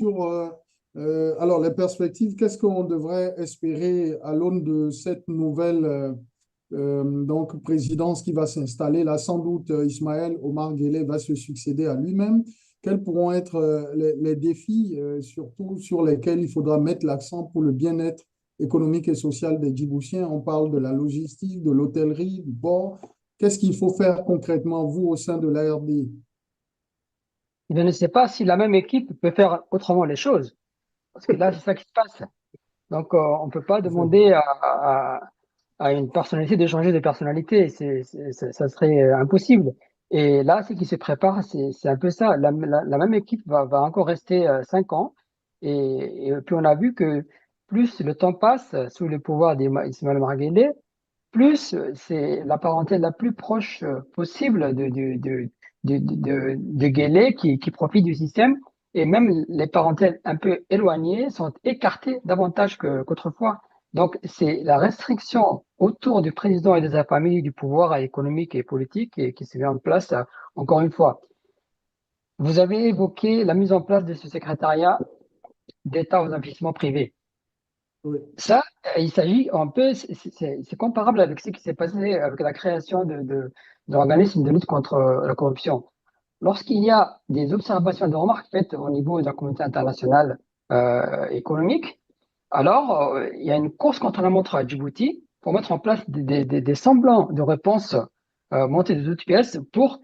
alors les perspectives, qu'est-ce qu'on devrait espérer à l'aune de cette nouvelle donc, présidence qui va s'installer? Là, sans doute, Ismaël Omar Guelleh va se succéder à lui-même. Quels pourront être les défis, surtout sur lesquels il faudra mettre l'accent pour le bien-être économique et social des Djiboutiens? On parle de la logistique, de l'hôtellerie, du port. Qu'est-ce qu'il faut faire concrètement, vous, au sein de l'ARD? Je ne sais pas si la même équipe peut faire autrement les choses. Parce que là, c'est ça qui se passe. Donc, on ne peut pas demander à une personnalité de changer de personnalité. Ça serait impossible. Et là, ce qui se prépare, c'est un peu ça. La même équipe va encore rester 5 ans. Et puis, on a vu que plus le temps passe sous le pouvoir d'Ismaël Omar Guelleh, plus c'est la parentèle la plus proche possible de Guelleh qui profite du système. Et même les parentèles un peu éloignées sont écartées davantage qu'autrefois. Donc, c'est la restriction autour du président et de sa famille du pouvoir économique et politique qui se met en place, encore une fois. Vous avez évoqué la mise en place de ce secrétariat d'État aux investissements privés. Oui. Ça, il s'agit un peu, c'est comparable avec ce qui s'est passé avec la création de l'organisme de lutte contre la corruption. Lorsqu'il y a des observations, des remarques faites au niveau de la communauté internationale économique, alors il y a une course contre la montre à Djibouti pour mettre en place des semblants de réponses montées de toutes pièces pour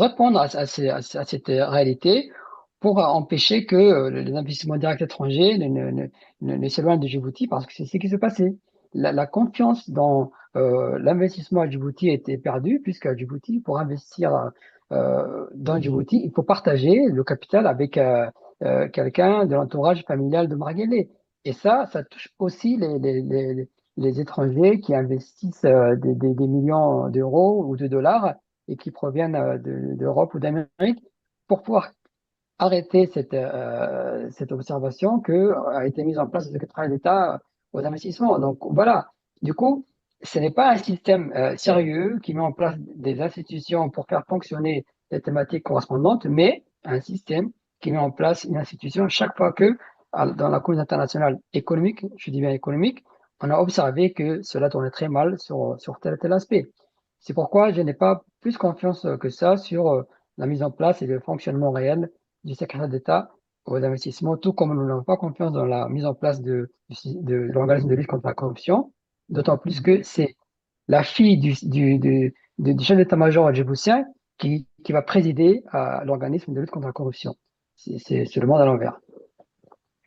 répondre à cette réalité, pour empêcher que les investissements directs étrangers ne s'éloignent de Djibouti, parce que c'est ce qui s'est passé. La confiance dans l'investissement à Djibouti a été perdue, puisqu'à Djibouti, pour investir dans Djibouti, il faut partager le capital avec quelqu'un de l'entourage familial de Omar Guelleh. Et ça touche aussi les étrangers qui investissent des millions d'euros ou de dollars et qui proviennent d'Europe ou d'Amérique, pour pouvoir arrêter cette observation qu'a été mise en place le secrétariat d'État aux investissements. Donc voilà, du coup, ce n'est pas un système sérieux qui met en place des institutions pour faire fonctionner les thématiques correspondantes, mais un système qui met en place une institution chaque fois que, dans la communauté internationale économique, je dis bien économique, on a observé que cela tournait très mal sur tel ou tel aspect. C'est pourquoi je n'ai pas plus confiance que ça sur la mise en place et le fonctionnement réel du secrétaire d'État aux investissements, tout comme nous n'avons pas confiance dans la mise en place de l'organisme de lutte contre la corruption, d'autant plus que c'est la fille du chef d'état-major djiboutien qui va présider à l'organisme de lutte contre la corruption. C'est le monde à l'envers.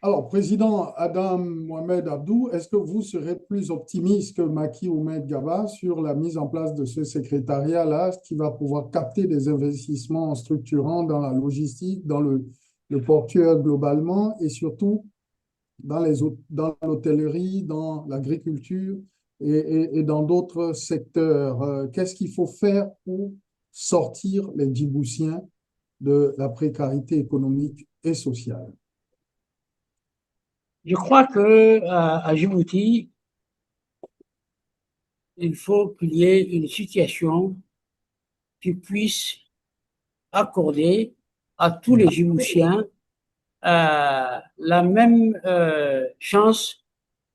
Alors, Président Adam Mohamed Abdou, est-ce que vous serez plus optimiste que Maki Oumed Gaba sur la mise en place de ce secrétariat-là, qui va pouvoir capter des investissements structurants dans la logistique, dans le portuaire globalement, et surtout dans l'hôtellerie, dans l'agriculture et dans d'autres secteurs? Qu'est-ce qu'il faut faire pour sortir les Djiboutiens de la précarité économique et sociale? Je crois qu'à Djibouti, il faut qu'il y ait une situation qui puisse accorder à tous les Djiboutiens la même chance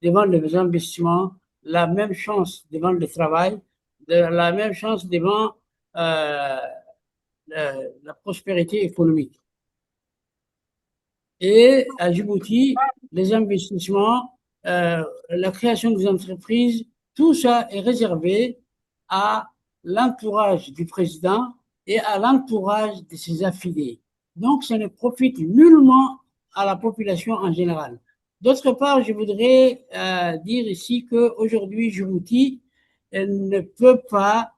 devant les investissements, la même chance devant le travail, la même chance devant la prospérité économique. Et à Djibouti, les investissements, la création des entreprises, tout ça est réservé à l'entourage du président et à l'entourage de ses affiliés. Donc, ça ne profite nullement à la population en général. D'autre part, je voudrais dire ici qu'aujourd'hui, Djibouti ne peut pas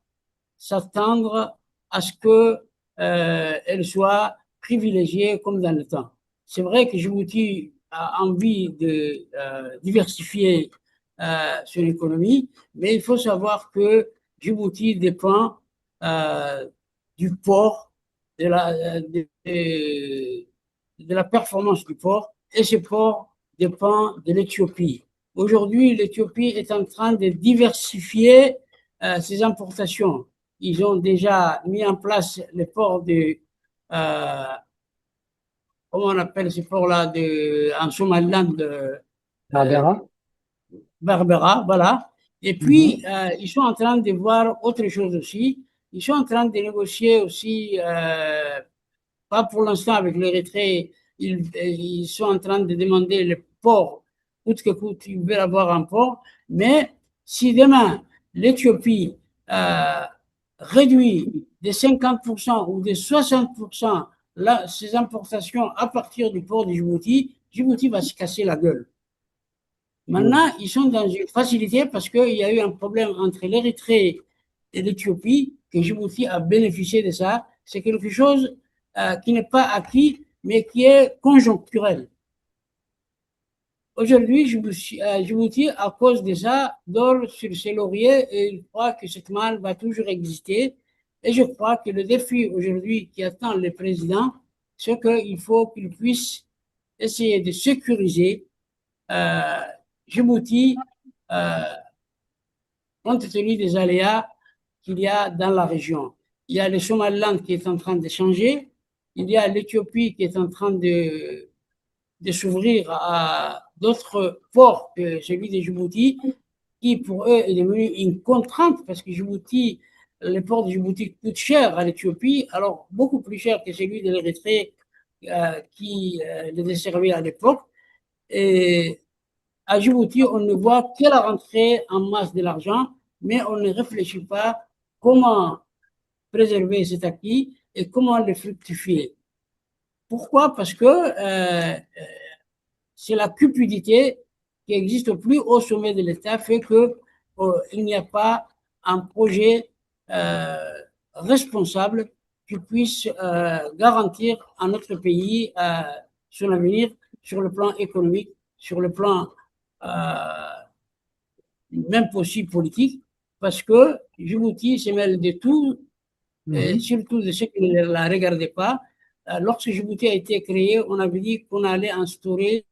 s'attendre à ce qu'elle soit privilégiée comme dans le temps. C'est vrai que Djibouti a envie de diversifier son économie, mais il faut savoir que Djibouti dépend du port, de la performance du port, et ce port dépend de l'Éthiopie. Aujourd'hui, l'Éthiopie est en train de diversifier ses importations. Ils ont déjà mis en place le port de, comment on appelle ce port-là, en Somaliland, Berbera, voilà. Et puis, ils sont en train de voir autre chose aussi. Ils sont en train de négocier aussi, pas pour l'instant avec l'Érythrée, ils sont en train de demander le port, coûte que coûte, ils veulent avoir un port. Mais si demain, l'Éthiopie réduit de 50% ou de 60% ses importations à partir du port de Djibouti, Djibouti va se casser la gueule. Maintenant, ils sont dans une facilité parce qu'il y a eu un problème entre l'Érythrée et l'Éthiopie, que Djibouti a bénéficié de ça. C'est quelque chose qui n'est pas acquis, mais qui est conjoncturel. Aujourd'hui, Djibouti, à cause de ça, dort sur ses lauriers et il croit que cette mal va toujours exister. Et je crois que le défi aujourd'hui qui attend le président, c'est qu'il faut qu'il puisse essayer de sécuriser Djibouti compte tenu des aléas qu'il y a dans la région. Il y a le Somaliland qui est en train de changer, il y a l'Éthiopie qui est en train de s'ouvrir à d'autres ports que celui de Djibouti, qui pour eux est devenu une contrainte parce que Djibouti, le port de Djibouti coûte cher à l'Éthiopie, alors beaucoup plus cher que celui de l'Érythrée qui le desservait à l'époque. Et à Djibouti, on ne voit que la rentrée en masse de l'argent, mais on ne réfléchit pas comment préserver cet acquis et comment le fructifier. Pourquoi? Parce que c'est la cupidité qui existe au plus haut sommet de l'État fait qu'il n'y a pas un projet responsable qui puisse garantir à notre pays son avenir sur le plan économique, sur le plan même possible politique, parce que Djibouti se mêle de tout, et surtout de ceux qui ne la regardaient pas. Lorsque Djibouti a été créé, on avait dit qu'on allait instaurer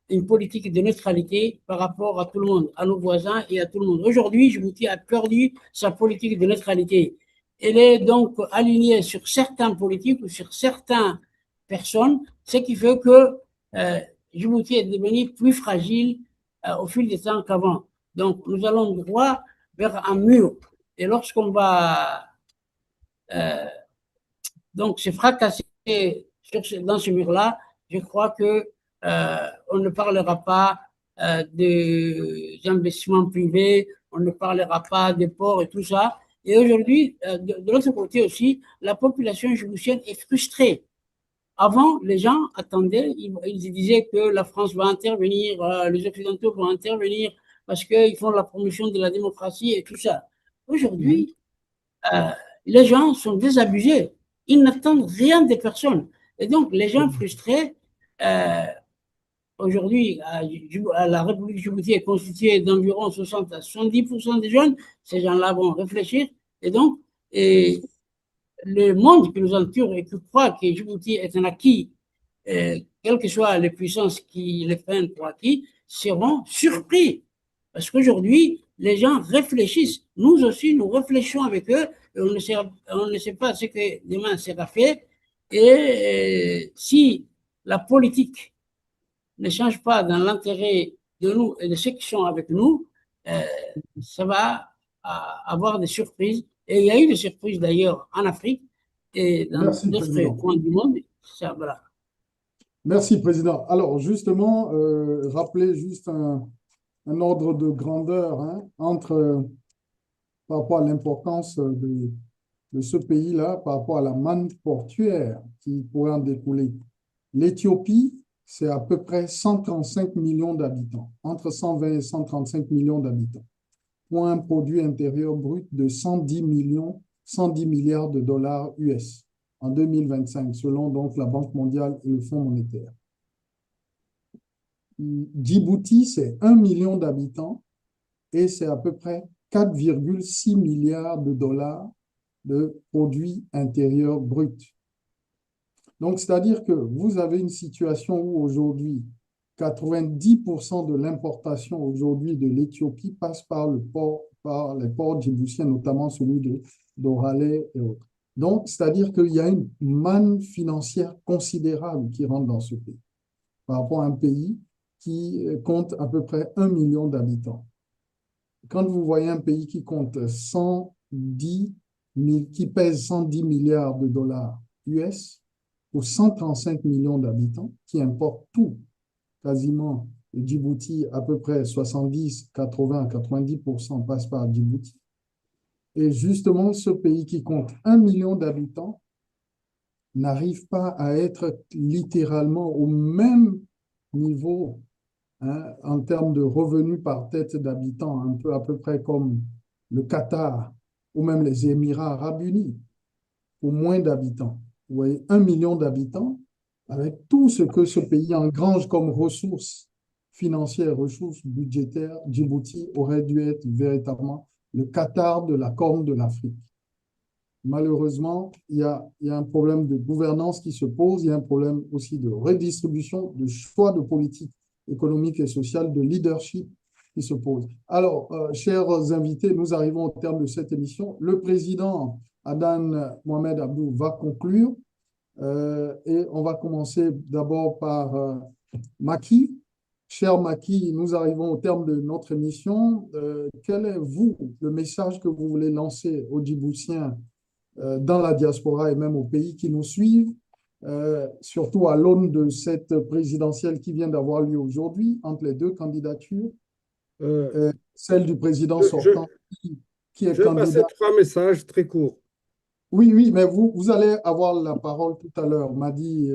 une politique de neutralité par rapport à tout le monde, à nos voisins et à tout le monde. Aujourd'hui, Djibouti a perdu sa politique de neutralité. Elle est donc alignée sur certains politiques ou sur certaines personnes, ce qui fait que Djibouti est devenu plus fragile au fil du temps qu'avant. Donc, nous allons droit vers un mur. Et lorsqu'on va donc se fracasser dans ce mur-là, je crois que on ne parlera pas des investissements privés, on ne parlera pas des ports et tout ça. Et aujourd'hui, de l'autre côté aussi, la population djiboutienne est frustrée. Avant, les gens attendaient, ils disaient que la France va intervenir, les Occidentaux vont intervenir parce qu'ils font la promotion de la démocratie et tout ça. Aujourd'hui, les gens sont désabusés. Ils n'attendent rien des personnes. Et donc, les gens frustrés, aujourd'hui, la République de Djibouti est constituée d'environ 60 à 70% des jeunes. Ces gens-là vont réfléchir. Et donc, le monde qui nous entoure et qui croit que Djibouti est un acquis, quelles que soient les puissances qui les prennent pour acquis, seront surpris. Parce qu'aujourd'hui, les gens réfléchissent. Nous aussi, nous réfléchissons avec eux. Et on ne sait pas ce que demain sera fait. Et si la politique ne change pas dans l'intérêt de nous et de ceux qui sont avec nous, ça va avoir des surprises. Et il y a eu des surprises d'ailleurs en Afrique et dans d'autres coins du monde. Ça, voilà. Merci, Président. Alors, justement, rappeler juste un ordre de grandeur entre par rapport à l'importance de ce pays-là, par rapport à la manne portuaire qui pourrait en découler. L'Éthiopie, c'est à peu près 135 millions d'habitants, entre 120 et 135 millions d'habitants, pour un produit intérieur brut de 110 milliards de dollars US en 2025, selon donc la Banque mondiale et le Fonds monétaire. Djibouti, c'est 1 million d'habitants et c'est à peu près 4,6 milliards de dollars de produits intérieurs bruts. Donc, c'est-à-dire que vous avez une situation où aujourd'hui, 90% de l'importation aujourd'hui de l'Éthiopie passe par les ports djiboutiens, notamment celui d'Oralé et autres. Donc, c'est-à-dire qu'il y a une manne financière considérable qui rentre dans ce pays, par rapport à un pays qui compte à peu près 1 million d'habitants. Quand vous voyez un pays qui compte qui pèse 110 milliards de dollars US, pour 135 millions d'habitants, qui importent tout, quasiment, Djibouti, à peu près 70, 80, 90% passe par Djibouti. Et justement, ce pays qui compte 1 million d'habitants n'arrive pas à être littéralement au même niveau en termes de revenus par tête d'habitants, un peu à peu près comme le Qatar ou même les Émirats arabes unis, pour moins d'habitants. Vous voyez, 1 million d'habitants, avec tout ce que ce pays engrange comme ressources financières, ressources budgétaires, Djibouti aurait dû être véritablement le Qatar de la Corne de l'Afrique. Malheureusement, il y a un problème de gouvernance qui se pose, il y a un problème aussi de redistribution, de choix de politique économique et sociale, de leadership qui se pose. Alors, chers invités, nous arrivons au terme de cette émission. Le président Adan Mohamed Abdou va conclure et on va commencer d'abord par Macky. Cher Macky, nous arrivons au terme de notre émission. Quel est, vous, le message que vous voulez lancer aux Djiboutiens dans la diaspora et même aux pays qui nous suivent, surtout à l'aune de cette présidentielle qui vient d'avoir lieu aujourd'hui entre les deux candidatures, celle du président sortant qui est je vais candidat. passer 3 messages très courts. Oui, oui, mais vous allez avoir la parole tout à l'heure, m'a dit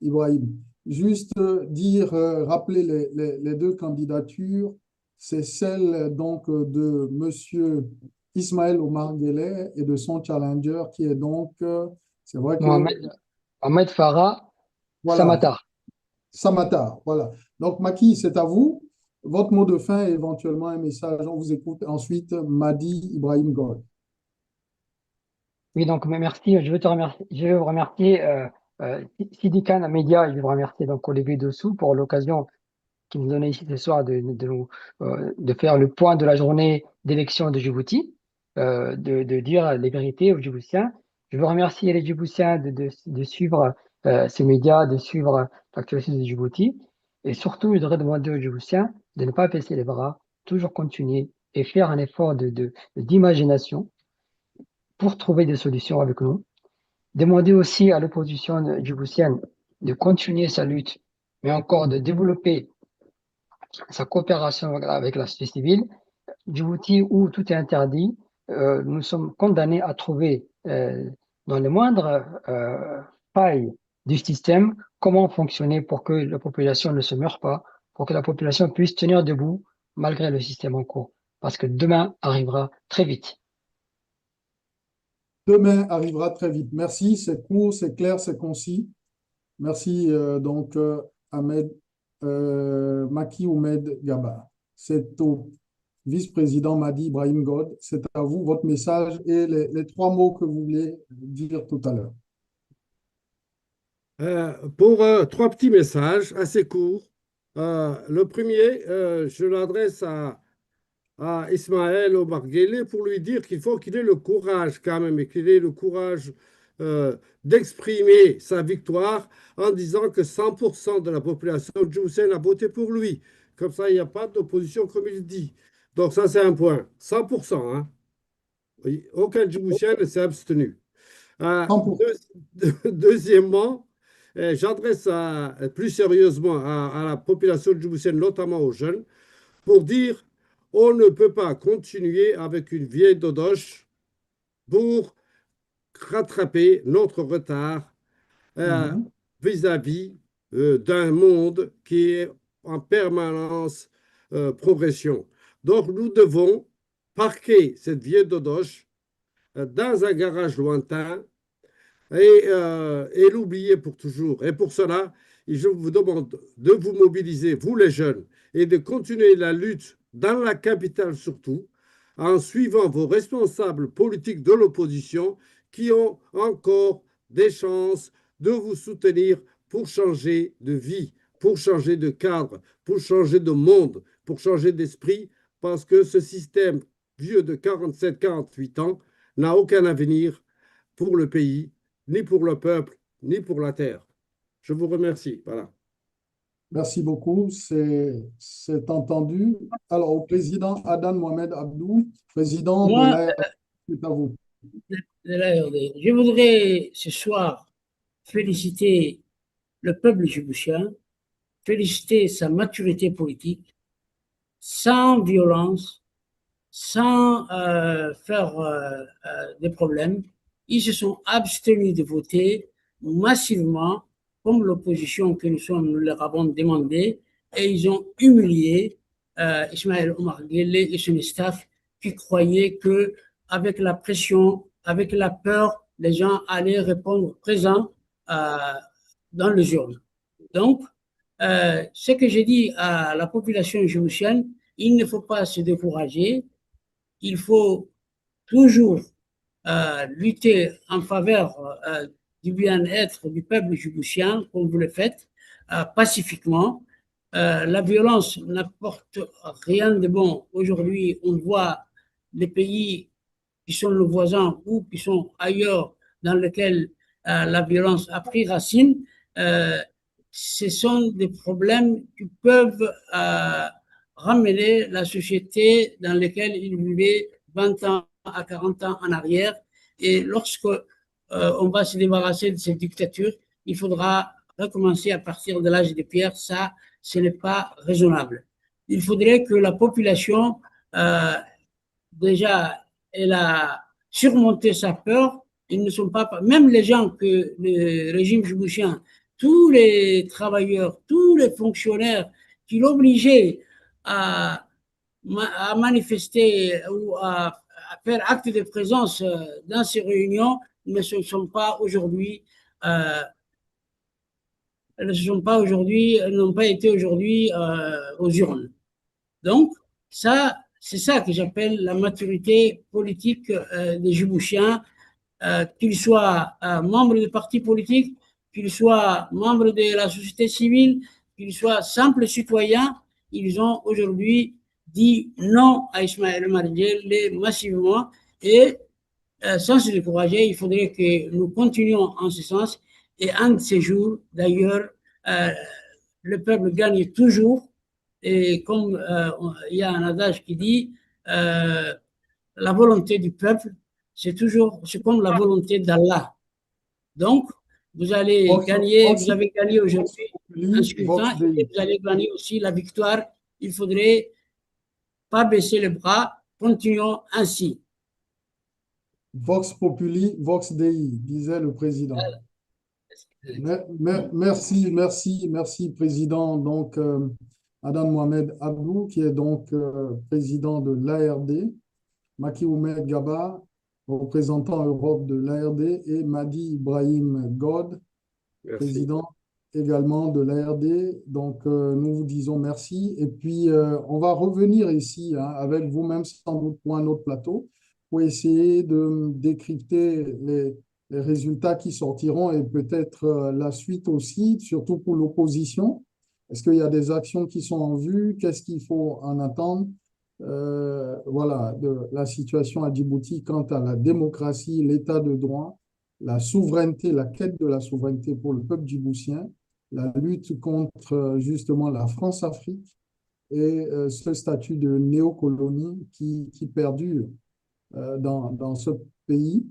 Ibrahim. Juste rappeler les deux candidatures, c'est celle donc de M. Ismaël Omar Guelleh et de son challenger qui est donc, c'est vrai que… Mohamed Farah voilà, Samatar. Samatar, voilà. Donc Macky, c'est à vous. Votre mot de fin et éventuellement un message. On vous écoute ensuite, Madi Ibrahim God. Oui, donc merci. Je veux vous remercier Sidi Khan, Média, et je veux remercier donc Olivier Dessous pour l'occasion qui nous donnait ici ce soir de faire le point de la journée d'élection de Djibouti, de dire les vérités aux Djiboutiens. Je veux remercier les Djiboutiens de suivre ces médias, de suivre l'actualité de Djibouti. Et surtout, je voudrais demander aux Djiboutiens de ne pas baisser les bras, toujours continuer et faire un effort d'imagination pour trouver des solutions avec nous. Demander aussi à l'opposition djiboutienne de continuer sa lutte, mais encore de développer sa coopération avec la société civile. Djibouti, où tout est interdit, nous sommes condamnés à trouver dans les moindres failles du système comment fonctionner pour que la population ne se meure pas, pour que la population puisse tenir debout malgré le système en cours. Parce que demain arrivera très vite. Demain arrivera très vite. Merci, c'est court, c'est clair, c'est concis. Merci donc Macky Oumed Gaba. C'est au vice-président Madi Ibrahim God. C'est à vous votre message et les 3 mots que vous voulez dire tout à l'heure. Pour 3 petits messages assez courts. Le premier, je l'adresse à Ismaël Omar Guelleh pour lui dire qu'il faut qu'il ait le courage quand même et qu'il ait le courage d'exprimer sa victoire en disant que 100% de la population djiboutienne a voté pour lui. Comme ça, il n'y a pas d'opposition comme il dit. Donc ça, c'est un point. 100%. Hein? Oui, aucun Djiboutien ne s'est abstenu. Deuxièmement, j'adresse plus sérieusement à la population djiboutienne, notamment aux jeunes, pour dire On ne peut pas continuer avec une vieille dodoche pour rattraper notre retard vis-à-vis d'un monde qui est en permanence progression. Donc, nous devons parquer cette vieille dodoche dans un garage lointain et l'oublier pour toujours. Et pour cela, je vous demande de vous mobiliser, vous les jeunes, et de continuer la lutte dans la capitale surtout, en suivant vos responsables politiques de l'opposition qui ont encore des chances de vous soutenir pour changer de vie, pour changer de cadre, pour changer de monde, pour changer d'esprit, parce que ce système vieux de 47-48 ans n'a aucun avenir pour le pays, ni pour le peuple, ni pour la terre. Je vous remercie. Voilà. Merci beaucoup, c'est entendu. Alors, au président Adan Mohamed Abdou, président de l'ARD, c'est à vous. De l'ARD. Je voudrais ce soir féliciter le peuple djiboutien, féliciter sa maturité politique, sans violence, sans faire des problèmes. Ils se sont abstenus de voter massivement, comme l'opposition que nous leur avons demandé, et ils ont humilié Ismaël Omar Guelleh et son staff qui croyaient que avec la pression, avec la peur, les gens allaient répondre présent dans les urnes. Donc, ce que j'ai dit à la population djiboutienne, il ne faut pas se décourager, il faut toujours lutter en faveur du bien-être du peuple djiboutien, comme vous le faites, pacifiquement. La violence n'apporte rien de bon. Aujourd'hui, on voit les pays qui sont nos voisins ou qui sont ailleurs dans lesquels la violence a pris racine. Ce sont des problèmes qui peuvent ramener la société dans laquelle ils vivaient 20 ans à 40 ans en arrière. Et lorsque on va se débarrasser de cette dictature, il faudra recommencer à partir de l'âge de pierre. Ça, ce n'est pas raisonnable. Il faudrait que la population, déjà, elle a surmonté sa peur. Ils ne sont pas, même les gens que le régime djiboutien, tous les travailleurs, tous les fonctionnaires qui l'obligeaient à manifester ou à faire acte de présence dans ces réunions ne sont pas aujourd'hui, n'ont pas été aujourd'hui aux urnes. Donc, ça, c'est ça que j'appelle la maturité politique des Djiboutiens, qu'ils soient membres de partis politiques, qu'ils soient membres de la société civile, qu'ils soient simples citoyens. Ils ont aujourd'hui dit non à Ismaël Omar Guelleh massivement, et sans se décourager, il faudrait que nous continuions en ce sens. Et un de ces jours, d'ailleurs, le peuple gagne toujours. Et comme il y a un adage qui dit la volonté du peuple, c'est comme la volonté d'Allah. Donc, vous allez gagner, vous avez gagné aujourd'hui un scrutin, et vous allez gagner aussi la victoire. Il faudrait pas baisser les bras, continuons ainsi. Vox Populi, Vox Dei, disait le président. Merci, président. Donc, Adan Mohamed Abdou, qui est donc président de l'ARD, Maki Oumed Gaba, représentant Europe de l'ARD, et Madi Ibrahim God, président également de l'ARD. Donc, nous vous disons merci. Et puis, on va revenir ici avec vous-même, sans doute pour un autre plateau, pour essayer de décrypter les résultats qui sortiront et peut-être la suite aussi, surtout pour l'opposition. Est-ce qu'il y a des actions qui sont en vue? Qu'est-ce qu'il faut en attendre? Voilà, de la situation à Djibouti quant à la démocratie, l'état de droit, la souveraineté, la quête de la souveraineté pour le peuple djiboutien, la lutte contre justement la France-Afrique et ce statut de néocolonie qui perdure dans ce pays,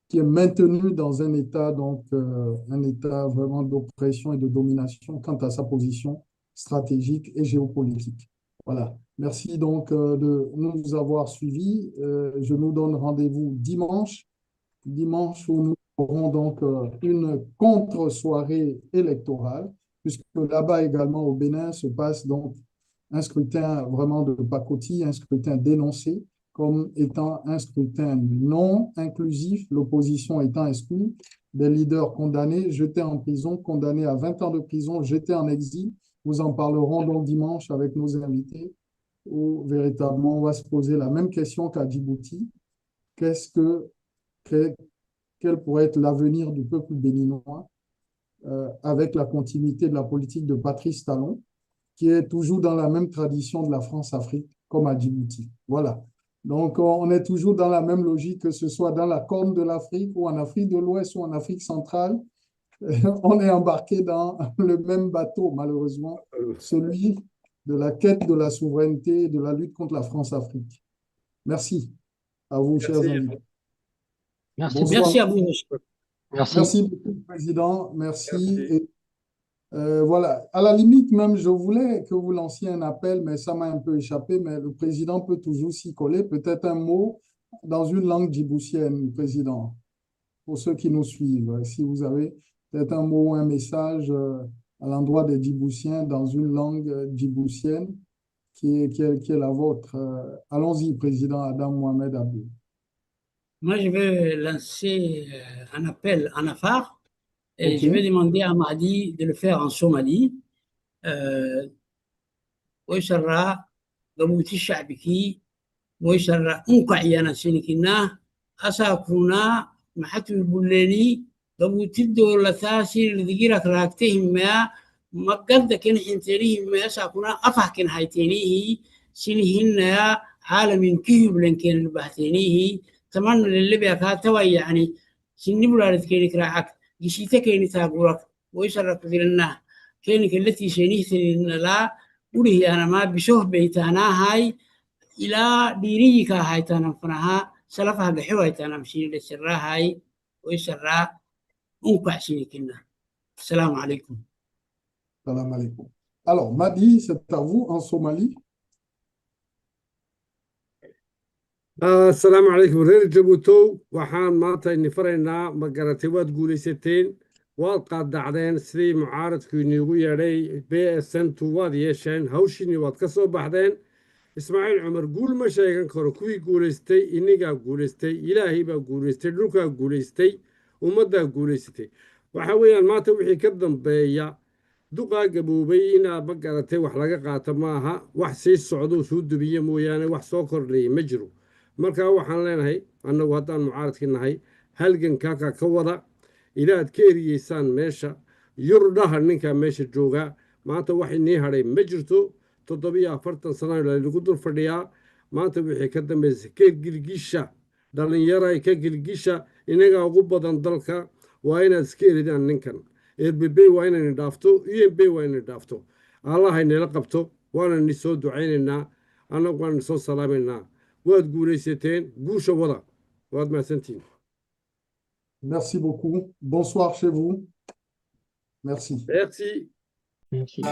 qui est maintenu dans un état, donc un état vraiment d'oppression et de domination quant à sa position stratégique et géopolitique. Voilà. Merci donc de nous avoir suivis. Je nous donne rendez-vous dimanche où nous aurons donc une contre-soirée électorale, puisque là-bas également au Bénin se passe donc un scrutin vraiment de pacotille, un scrutin dénoncé comme étant un scrutin non inclusif, l'opposition étant exclue, des leaders condamnés, jetés en prison, condamnés à 20 ans de prison, jetés en exil. Nous en parlerons donc dimanche avec nos invités, où véritablement on va se poser la même question qu'à Djibouti. Quel pourrait être l'avenir du peuple béninois avec la continuité de la politique de Patrice Talon, qui est toujours dans la même tradition de la France-Afrique, comme à Djibouti. Voilà. Donc, on est toujours dans la même logique, que ce soit dans la Corne de l'Afrique ou en Afrique de l'Ouest ou en Afrique centrale. On est embarqué dans le même bateau, malheureusement, celui de la quête de la souveraineté et de la lutte contre la France-Afrique. Merci à vous, chers invités. Merci. Merci à vous. Merci beaucoup, Président. Merci. Et, voilà. À la limite, même, je voulais que vous lanciez un appel, mais ça m'a un peu échappé. Mais le Président peut toujours s'y coller. Peut-être un mot dans une langue djiboutienne, Président, pour ceux qui nous suivent. Si vous avez peut-être un mot ou un message à l'endroit des Djiboutiens dans une langue djiboutienne qui est la vôtre. Allons-y, Président Adam Mohamed Abdou. Moi, je vais lancer un appel en Afar et je vais demander à Mahdi de le faire en Somalie. ويسرى قبوتي الشعبكي ويسرى أنقع يانا سينكنا أساكونا محتو البليني قبوتي الدولة ثاسي لذكيرك راكتهم ما مقدة كن حنتينيه ما أساكونا أفحكن هايتينيه سينهن يا عالم كيب لنكين البحثينيه تمنى للي كاتوا يعني سنبلا لذكيرك راعك جشيتا كيني تاقورك ويسرى كذلنا كينك التي سينيه لا وليه أنا ما بشوف بيتانا هاي إلى ديريكا هاي تانا فنها سلفها بحوة تانا مشين للسرا هاي ويسرا أنقع سينكنا. السلام عليكم. Salam alaikum. Alors, Mahdi, c'est à vous en Somalie. السلام عليكم رير جبوتو وحان ماتا إني فرينا مقارتي واد ستين والقاد دعدين سري معارض كينيو يري بي سنتو واد يشين هوشيني واد كسو بحدين إسماعيل عمر قول ما شايقان كورو كوي قوليستي إنيقا قوليستي إلهي با قوليستي لوكا قوليستي ومدى قوليستي وحاويان ماتا وحي كدن بيا دوقا قبوبي إنا مقارتي وحلقا قاتماها وحسي السعودو سود بيا موياني وحسوكر لي مجرو marka waxaan leenahay annagu haddaan mucaaradkii nahay halgan kaakaa ka wada ilaad ka eriyeysaan meesha yurdhaha ninkaa meesha joogaa maanta wax inii hadhay ma jirto 47 sana lagu dul fadhiyaa maanta wixii ka dambaysa ka gilgisha dhallinyaray ka gilgisha inagaa ugu badan dalka waa inaad iska eridaan ninkan RBB waa inayna dhaafto UNB waa inayna dhaafto allah haynala qabto waana ni soo ducaynaynaa annagu waan soo salaamaynaa waad guulaysateen guusha wada waad mahadsantihiin. Merci beaucoup. Bonsoir chez vous. Merci. Merci. Merci.